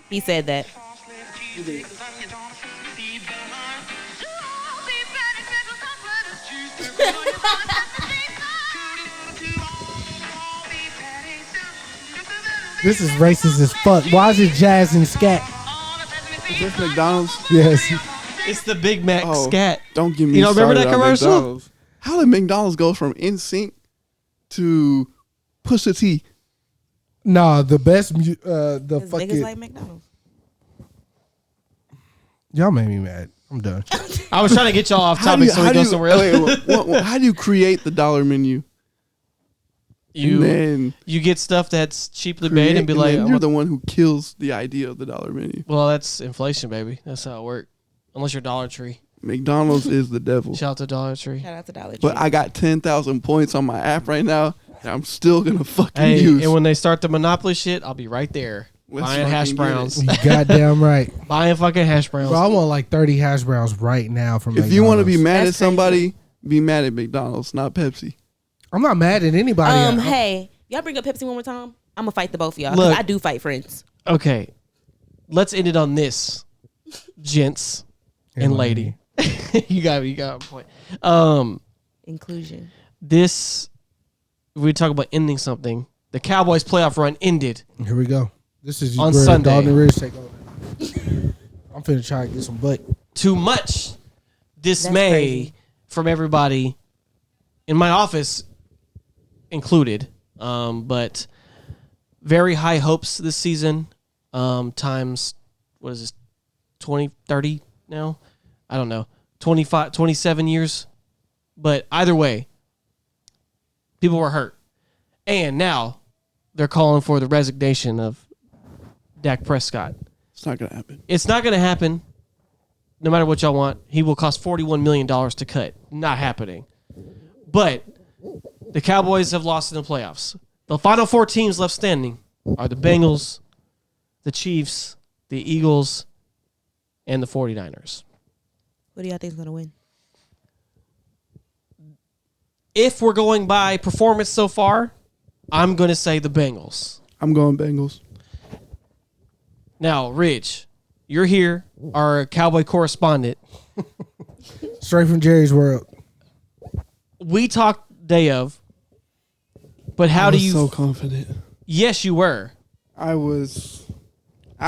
He said that. This is racist as fuck. Why is it jazz and scat? Is this McDonald's? Yes. It's the Big Mac scat. Don't give me. You don't remember that started on commercial? McDonald's. How did McDonald's go from NSYNC to Pusha T? Nah, the best. The fucking. Niggas like McDonald's. Y'all made me mad. I'm done. I was trying to get y'all off topic so we go somewhere else. How do you create the dollar menu? You get stuff that's cheaply made and be like, you're the one who kills the idea of the dollar menu. Well, that's inflation, baby. That's how it works. Unless you're Dollar Tree. McDonald's is the devil. Shout out to Dollar Tree. Shout out to Dollar Tree. But I got 10,000 points on my app right now that I'm still gonna fucking Hey, use. and when they start the Monopoly shit, I'll be right there. Buying hash browns. You goddamn right. Buying fucking hash browns. Bro, I want like 30 hash browns right now from McDonald's. If you want to be mad at somebody, be mad at McDonald's, not Pepsi. I'm not mad at anybody. Hey, y'all bring up Pepsi one more time? I'm gonna fight the both of y'all. Look, I do fight friends. Okay. Let's end it on this. Gents and lady. you got a point. Inclusion. This, we talk about ending something. The Cowboys playoff run ended. Here we go. This is on Sunday. Dalton Ridge take over. I'm finna try to get some butt. Too much dismay from everybody in my office included. But very high hopes this season. Times, what is this, 20, 30 now? I don't know. 25, 27 years. But either way, people were hurt. And now they're calling for the resignation of Dak Prescott. It's not going to happen. It's not going to happen. No matter what y'all want. He will cost $41 million to cut. Not happening. But the Cowboys have lost in the playoffs. The final four teams left standing are the Bengals, the Chiefs, the Eagles, and the 49ers. What do y'all think is going to win? If we're going by performance so far, I'm going to say the Bengals. I'm going Bengals. Now, Rich, you're here, our Cowboy correspondent. Straight from Jerry's World. We talked day of, but how do you... so confident. Yes, you were. I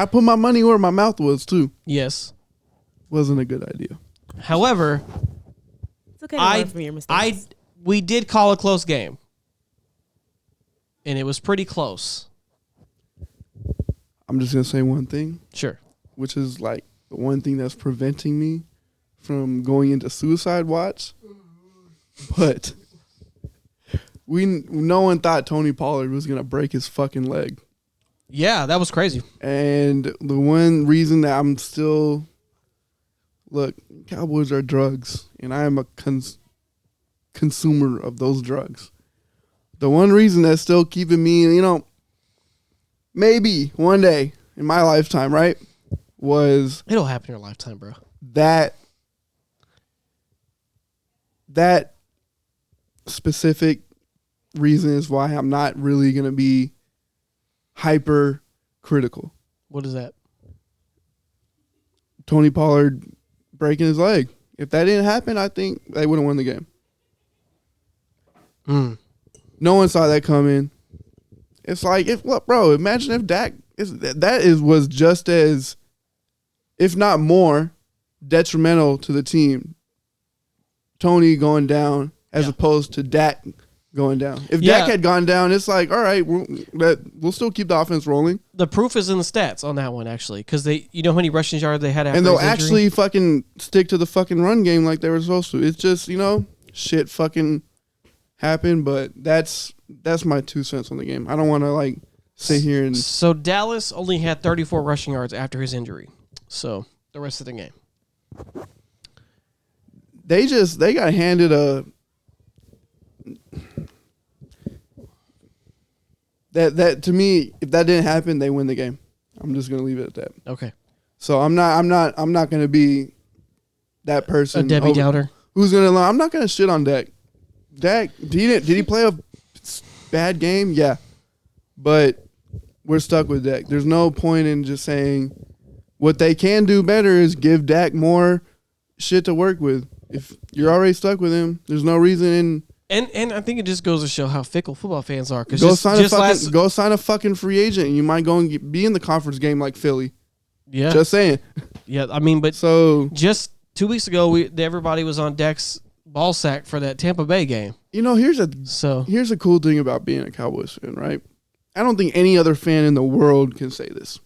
put my money where my mouth was, too. Yes. Wasn't a good idea. However, it's okay to learn from your mistakes. We did call a close game. And it was pretty close. I'm just going to say one thing. Sure. Which is like the one thing that's preventing me from going into suicide watch. But no one thought Tony Pollard was going to break his fucking leg. Yeah, that was crazy. And the one reason that I'm still... Look, Cowboys are drugs, and I am a consumer of those drugs. The one reason that's still keeping me, maybe one day in my lifetime, right, was... It'll happen in your lifetime, bro. That specific reason is why I'm not really going to be hyper critical. What is that? Tony Pollard breaking his leg. If that didn't happen, I think they would have won the game. No one saw that coming. It's like, bro, imagine if Dak was just as, if not more, detrimental to the team. Tony going down as opposed to Dak going down. If Dak had gone down, it's like, all right, we'll still keep the offense rolling. The proof is in the stats on that one, actually, because you know how many rushing yards they had after and they'll his injury? actually fucking stick to the fucking run game like they were supposed to. It's just, shit fucking happened, but that's my 2 cents on the game. I don't want to like sit here and. So Dallas only had 34 rushing yards after his injury. So the rest of the game, they got handed a. That to me, if that didn't happen, they win the game. I'm just gonna leave it at that. okay. So I'm not gonna be that person. A Debbie Downer. Who's gonna? I'm not gonna shit on Dak. Dak, did he play a bad game? Yeah, but we're stuck with Dak. There's no point in just saying what they can do better is give Dak more shit to work with. If you're already stuck with him, there's no reason. And I think it just goes to show how fickle football fans are. Go sign a fucking free agent, and you might go and be in the conference game like Philly. Yeah, just saying. Yeah, I mean, but so just 2 weeks ago, everybody was on Dak's ball sack for that Tampa Bay game. Here's a cool thing about being a Cowboys fan, right? I don't think any other fan in the world can say this.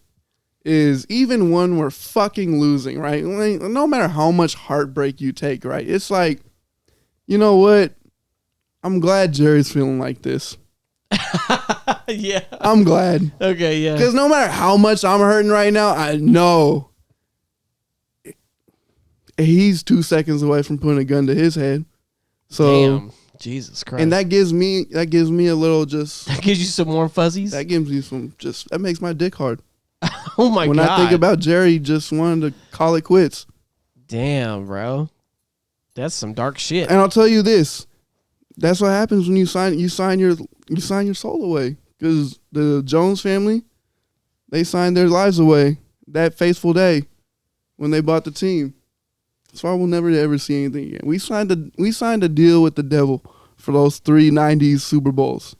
Is even when we're fucking losing, right? Like, no matter how much heartbreak you take, right? It's like, you know what? I'm glad Jerry's feeling like this. Yeah. I'm glad. Okay, yeah. Because no matter how much I'm hurting right now, I know he's 2 seconds away from putting a gun to his head. So, damn. Jesus Christ. And that gives me a little just. That gives you some warm fuzzies? That gives me some that makes my dick hard. Oh my God. When I think about Jerry just wanting to call it quits. Damn, bro. That's some dark shit. And I'll tell you this. That's what happens when you sign your soul away. Because the Jones family, they signed their lives away that fateful day when they bought the team. So I will never ever see anything again. We signed a deal with the devil for those 3 90s Super Bowls.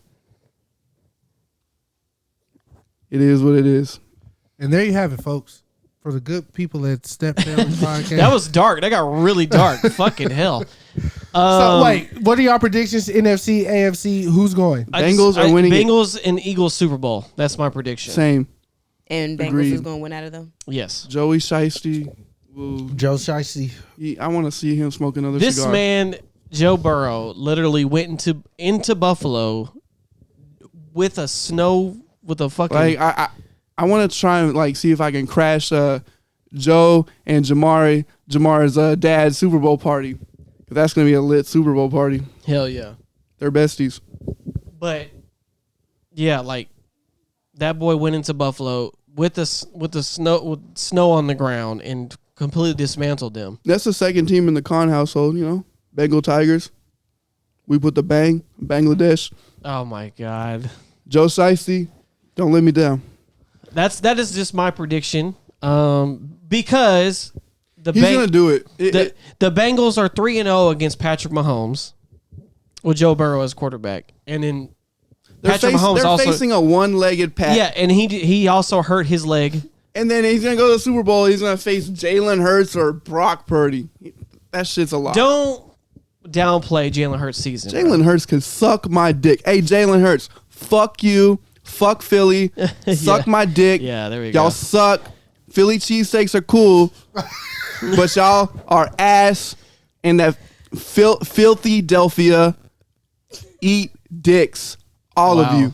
It is what it is. And there you have it, folks. For the good people at Step Family Podcast. That was dark. That got really dark. Fucking hell. So wait, what are y'all predictions? NFC, AFC, who's going? Bengals are winning. Bengals and Eagles Super Bowl. That's my prediction. Same. And Bengals Agreed. is going to win out of them? Yes. Joey Shiesty. Joe Shiesty. I want to see him smoke another This cigar. man, Joe Burrow, literally went into Buffalo with a fucking. Like I want to try and like see if I can crash Joe and Jamar's dad's Super Bowl party. That's gonna be a lit Super Bowl party. Hell yeah. They're besties. But yeah, like that boy went into Buffalo with the snow on the ground and completely dismantled them. That's the second team in the Khan household. Bengal Tigers. We put the Bangladesh. Oh my God. Joe Shiesty, don't let me down. That is just my prediction. Because he's gonna do it. The Bengals are 3-0 against Patrick Mahomes with Joe Burrow as quarterback, and then Patrick Mahomes they're also facing a one-legged Pat. Yeah, and he also hurt his leg. And then he's gonna go to the Super Bowl. He's gonna face Jalen Hurts or Brock Purdy. That shit's a lot. Don't downplay Jalen Hurts' season. Jalen Hurts could suck my dick. Hey, Jalen Hurts, fuck you. Fuck Philly. Suck my dick. Yeah, there we go. Y'all suck. Philly cheesesteaks are cool, but y'all are ass. And that filthy Delphia eat dicks. All of you.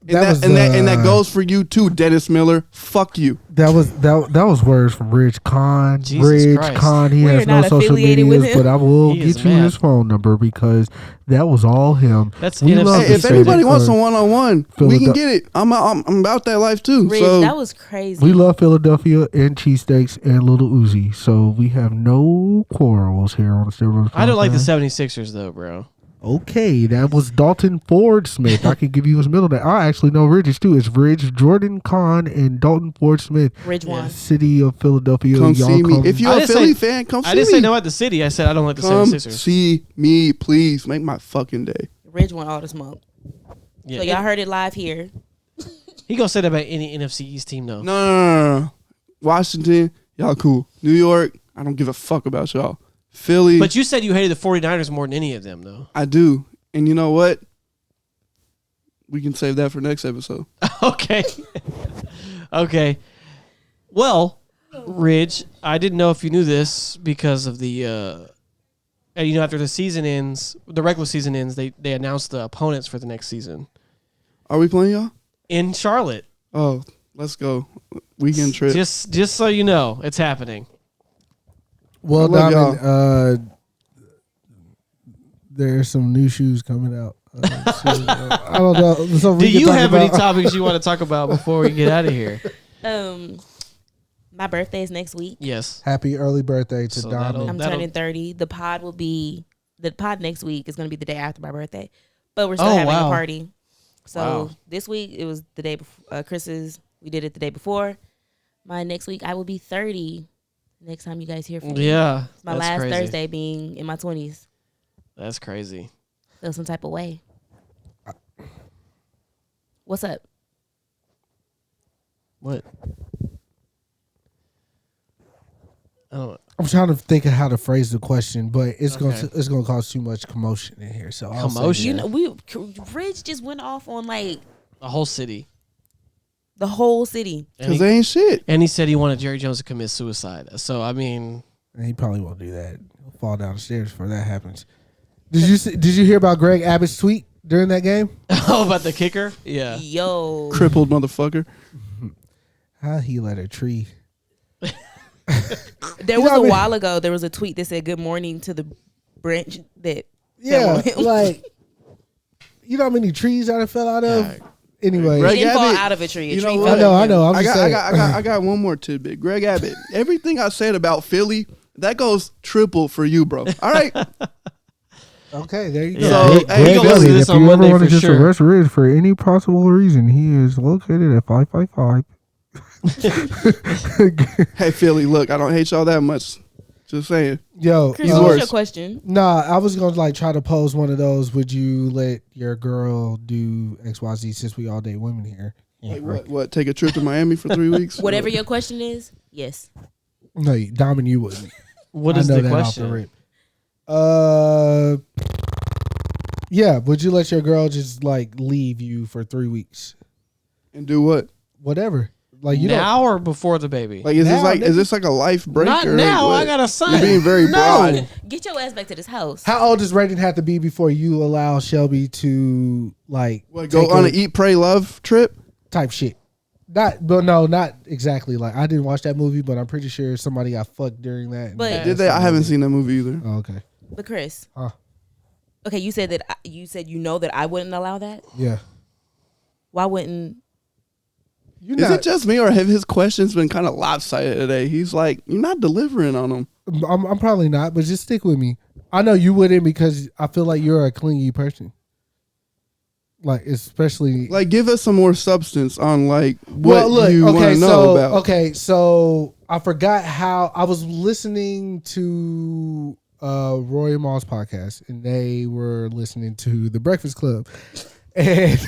And that goes for you too, Dennis Miller. Fuck you. That was words from Rich Conn. Jesus Christ. Conn. He We're has no not social affiliated with medias, him. but I will He is get you mad. his phone number because that was all him. That's We NFC. love Hey, to if say anybody that, wants a one-on-one, we can get it. I'm about that life too. Riz, So that was crazy. We love Philadelphia and cheesesteaks and Little Uzi, so we have no quarrels here on the StepBrothers. I don't like the Podcast. 76ers though, bro. Okay, that was Dalton Ford Smith. I can give you his middle name. I actually know Ridges too. It's Ridge Jordan Kahn and Dalton Ford Smith. Ridge one. City of Philadelphia. Come Y'all see me. come. If you're I a didn't Philly say- fan, come see me. I didn't say no at the city. I said I don't like the Come 76ers. see me, please. Make my fucking day. Ridge want all the smoke. Yeah, So y'all heard it live here. he gonna say that about any NFC East team though. No. Washington, y'all cool. New York, I don't give a fuck about y'all. Philly, But you said you hated the 49ers more than any of them though. I do. And you know what? We can save that for next episode. Okay. Okay. Well, Ridge, I didn't know if you knew this because of the after the season ends, the regular season ends, they announced the opponents for the next season Are we playing y'all? in Charlotte. Oh, let's go. Weekend trip. Just so you know, it's happening. Well, I love Diamond, there's some new shoes coming out. I don't know. So Do you have any topics you want to talk about before we get out of here? My birthday is next week. Yes. Happy early birthday to So Diamond. I'm that'll- turning 30. The pod next week is going to be the day after my birthday, but we're still Oh, having wow. a party. So Wow. this week it was the day before Chris's. We did it the day before. My next week I will be 30. Next time you guys hear from me. Yeah. My that's last crazy. Thursday being in my 20s. That's crazy. Feel some type of way. What's up? What? I don't know. I'm trying to think of how to phrase the question, but it's Okay. gonna cause too much commotion in here. So I'll say Commotion? that. You know, Ridge just went off on like The whole city. the whole city. And Because he, they ain't shit. and he said he wanted Jerry Jones to commit suicide. So, I mean, And he probably won't do that. He'll fall down the stairs before that happens. Did you hear about Greg Abbott's tweet during that game? oh, about the kicker? Yeah. Yo. Crippled motherfucker. How he let a tree. There was a while ago, there was a tweet that said, "Good morning" to the branch that. Yeah, fell on him. like you know how many trees I done fell out of. Yeah. Anyway, He Greg didn't fall Abbott, out of a tree. A you tree know fell what? I on know. him. I'm just saying. I got one more tidbit. Greg Abbott. Everything I said about Philly, that goes triple for you, bro. All right. Okay, there you Yeah. go. So, hey, you gonna listen to this on Monday for sure. arrest Ridge for any possible reason, he is located at 555. Hey, Philly, look, I don't hate y'all that much. Just saying. Yo, Chris, He's what's worse. your question? nah, I was gonna like try to pose one of those. Would you let your girl do XYZ since we all date women here? Like, what? Take a trip to Miami for 3 weeks? Whatever your question is, yes. No, Diamond, you wouldn't. What I is know the that question? off the rip. Yeah. Would you let your girl just like leave you for 3 weeks? And do what? Whatever. Like you don't. Now or before the baby? Like, is Now, this like nigga. is this like a life break? Not or now. Like, I got a son. You're being very broad. Get your ass back to this house. How old does Raiden have to be before you allow Shelby to like What, go take on a- an eat, pray, love trip? type shit? Not exactly. Like I didn't watch that movie, but I'm pretty sure somebody got fucked during that. But- Did they? I haven't seen that movie either. Oh, okay. But Chris, Huh. okay, you said that you know that I wouldn't allow that. Yeah. Why wouldn't? You're Is not. it just me or have his questions been kind of lopsided today? He's like, you're not delivering on them. I'm probably not, but just stick with me. I know you wouldn't because I feel like you're a clingy person. Like especially Like, give us some more substance on like what look, you want to know about. Okay, so I forgot how I was listening to Roy and Maul's podcast, and they were listening to The Breakfast Club, and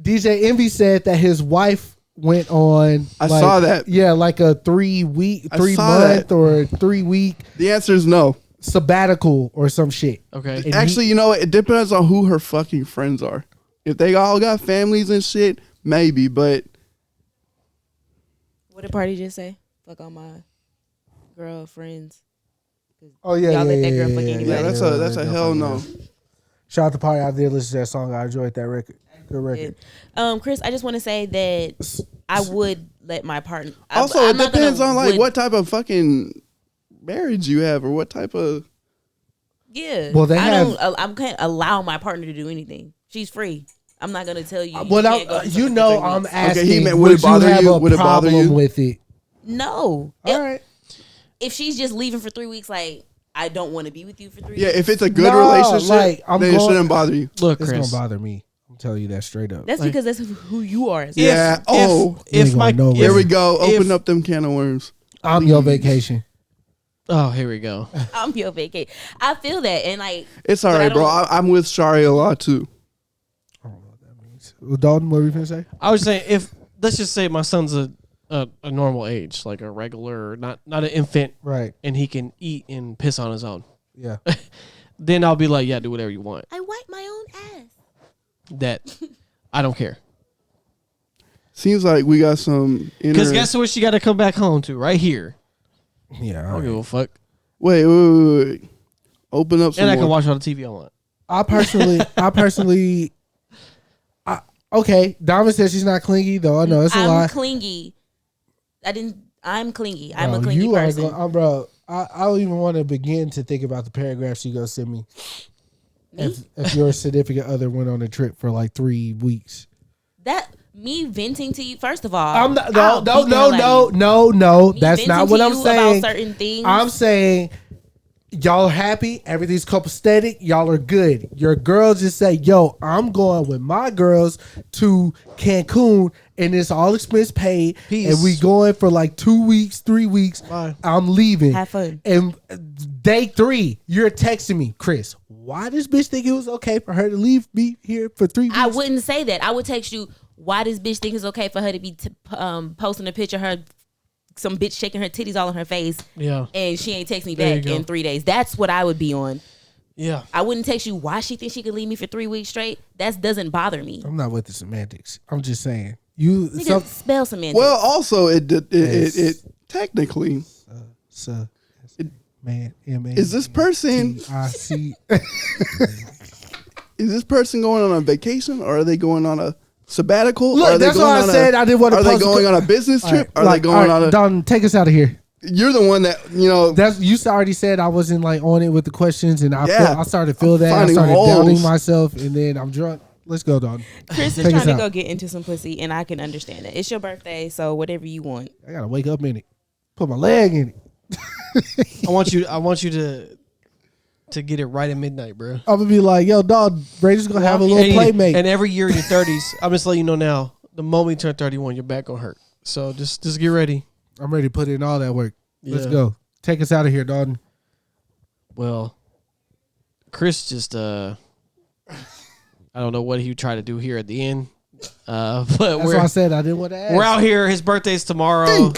DJ Envy said that his wife went on. I saw that. Yeah, like a 3 week, I 3 saw month, that. or 3 week The answer is no. sabbatical or some shit. Okay. And Actually, you know what? It depends on who her fucking friends are. If they all got families and shit, maybe. But What did Party just say? Fuck all my girlfriends. Oh yeah, Y'all yeah, let that yeah, girl fuck yeah, anybody. yeah, that's a hell no. Shout out to Party. I did listen to that song. I enjoyed that record. Good record. Chris, I just want to say that I would let my partner. Also, I'm it not gonna depends on like would- what type of fucking marriage you have or what type of. Yeah. Well, they I have- don't. I can't allow my partner to do anything. She's free. I'm not gonna tell you. Well, can't go do you something know, for 3 I'm weeks. asking. he meant, would would it bother you have you? a Would it bother problem you? with it? No. All right. If she's just leaving for 3 weeks, like I don't want to be with you for 3 Yeah, weeks. if it's a good relationship, like, then it shouldn't bother you. Look, It's Chris. gonna bother me. I'm telling you that straight up. That's because that's who you are. as a Yeah. person. If ain't my going nowhere. Here we go. if- Open up them can of worms. I'm your vacation. Oh, here we go. I'm your vacation. I feel that, and like It's all But I right, bro. don't- I'm with Shari a lot too. Well, Dalton, what were you gonna say? I was saying, if let's just say my son's a normal age, like a regular, not an infant, Right. and he can eat and piss on his own, Yeah. then I'll be like, yeah, do whatever you want. I wipe my own ass. That I don't care. Seems like we got some Because inner. guess what she got to come back home to? Right here. Yeah. I all don't right. give a fuck. Wait. Open up some And I more. can watch all the TV I want. I personally, okay. Diamond says she's not clingy, though. I know it's a I'm lie. clingy. I'm clingy. I'm Bro, a clingy you are person. bro. I don't even want to begin to think about the paragraphs you gonna send me. Me? If your significant other went on a trip for like 3 weeks. That me venting to you. First of all, I'm not. I'll No. beat the hell out of you. No. Me That's venting not to what I'm you saying. About certain things. I'm saying y'all are happy. Everything's copacetic. Y'all are good. Your girls just say, "Yo, I'm going with my girls to Cancun, and it's all expense paid, Peace. and we going for like 2 weeks, 3 weeks. Bye. I'm leaving. Have fun. And day 3, you're texting me, Chris. Why does bitch think it was okay for her to leave me here for 3 weeks? I wouldn't say that. I would text you. Why does bitch think it's okay for her to be posting a picture of her, some bitch shaking her titties all in her face, Yeah. and she ain't text me There you back go. in 3 days? That's what I would be on. Yeah. I wouldn't text you why she thinks she could leave me for 3 weeks straight. That doesn't bother me. I'm not with the semantics. I'm just saying you. Nigga, spell semantics. Well, also it Yes. technically So, man, is this person I see. is this person going on a vacation or are they going on a sabbatical? Look, or are they that's going why I on said I didn't want to. Are they post going on a business trip? Are they going on a? Don, take us out of here. You're the one that That's you already said I wasn't like on it with the questions, and I Yeah. I started to feel I'm that. I finding started holes. doubting myself, and then I'm drunk. Let's go, Don. Chris is Take us trying to out. go get into some pussy, and I can understand it. It's your birthday, so whatever you want. I gotta wake up in it. Put my leg in it. I want you to get it right at midnight, bro. I'm gonna be like, yo, dog, Brady's gonna have a little And- playmate. And every year in your 30s, I'm just letting you know now, the moment you turn 31, your back gonna hurt. So just get ready. I'm ready to put in all that work. Let's Yeah. go. Take us out of here, Don. Well, Chris just I don't know what he tried to do here at the end. But That's why I said I didn't want to ask. we're out here. His birthday's tomorrow.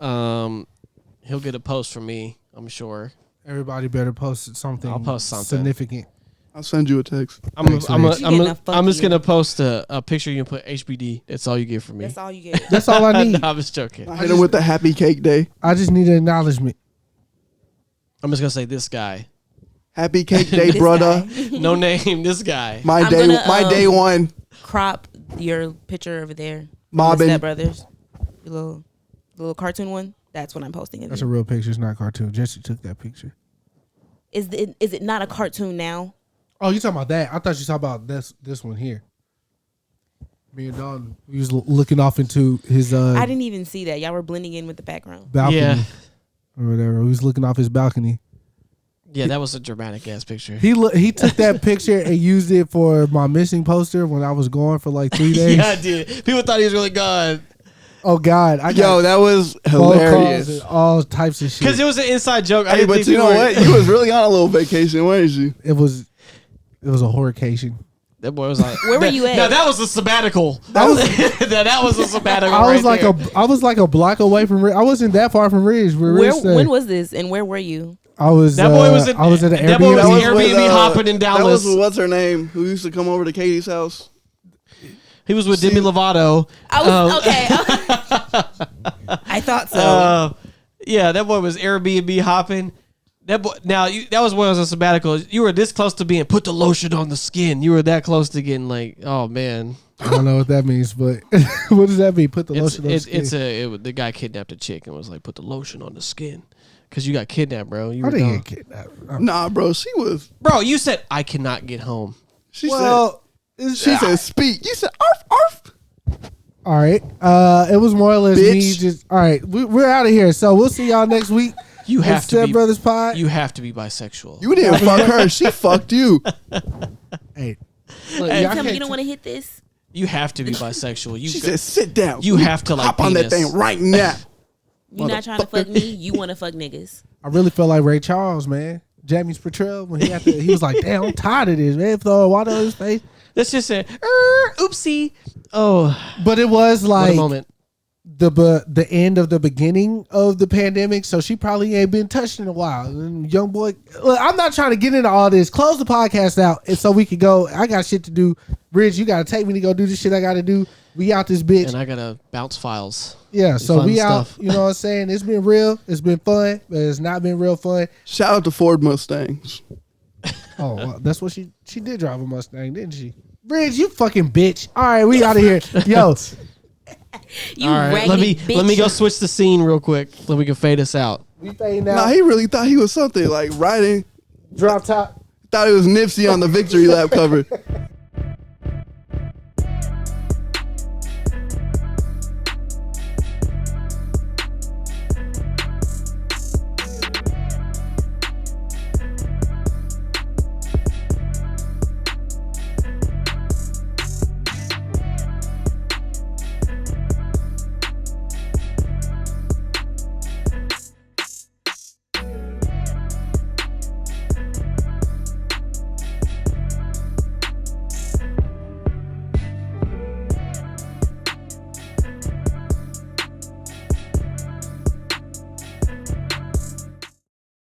He'll get a post from me, I'm sure. Everybody better post something. I'll post something. significant. I'll send you a text. I'm Thanks, Rich. You getting a fuck just you. gonna post a picture. You can put HBD. That's all you get from me. That's all you get. That's all I need. No, I'm just joking. I hit him with the happy cake day. I just need an acknowledgement. I'm just gonna say this guy. Happy cake day, This brother. guy. No name. This guy. My I'm day, gonna, my day one. Crop your picture over there. Mobbing. StepBrothers. The little cartoon one. That's what I'm posting. That's a real picture. It's not a cartoon. Jesse took that picture. Is it not a cartoon now? Oh, you talking about that? I thought you talking about this one here. Me and Don, we was looking off into his I didn't even see that. Y'all were blending in with the background. balcony Yeah. or whatever. We was looking off his balcony. Yeah, that was a dramatic ass picture. He took that picture and used it for my missing poster when I was gone for like 3 days. Yeah, I did. People thought he was really gone Oh God, I Yo, got that was phone calls hilarious. and all types of shit. because it was an inside joke. I Hey, didn't but think you know people were- what? You was really on a little vacation, weren't you? It was a horrication. That boy was like, Where were you at? Now that was a sabbatical. That was that was a sabbatical. I was right like there. I was like a block away from. I wasn't that far from Ridge. When was this and where were you? I was? That boy was in. I was at an that boy was Airbnb. Airbnb hopping in That Dallas. was what's her name? Who used to come over to Katie's house? He was with Demi Lovato. I was okay. I thought so. Yeah, that boy was Airbnb hopping. That boy. Now that was when I was on sabbatical. You were this close to being put the lotion on the skin. You were that close to getting like, oh man. I don't know what that means, but what does that mean? Put the lotion on the skin. The guy kidnapped a chick and was like, put the lotion on the skin. Because you got kidnapped, bro. You I were didn't gone. get kidnapped. Nah, bro. She was. Bro, you said I cannot get home. She Well, said. She said, "Speak." You said, "Arf, arf." all right. It was more or less me. Bitch. Just all right. We're out of here. So we'll see y'all next week. You have It's to be. StepBrothers Pod. You have to be bisexual. You didn't fuck her. She fucked you. Hey, You look, y'all tell me can't you don't want to hit this. You have to be bisexual. You She said, "Sit down. You have to like hop on that penis. thing right now." You not trying to fuck me. You want to fuck niggas. I really feel like Ray Charles, man. Jamie's portrayal when he was like, "Damn, I'm tired of this, man." Throwing water on his face. Let's just say, oopsie. Oh, But it was what like a moment. the end of the beginning of the pandemic, so she probably ain't been touched in a while. And young boy, look, I'm not trying to get into all this. Close the podcast out, and so we can go. I got shit to do. Ridge, you got to take me to go do the shit I got to do. We out this bitch. And I gotta bounce files. Yeah, so Fun we stuff. out. You know what I'm saying? It's been real. It's been fun, but it's not been real fun. Shout out to Ford Mustangs. Oh, well, that's what she did drive a Mustang, didn't she? Ridge, you fucking bitch. All right, we out of here. Yo, You All right, raggedy bitch. let me go switch the scene real quick. Then we can fade us out. we fading Nah, out. he really thought he was something like riding. Drop top. Thought it was Nipsey on the Victory Lap cover.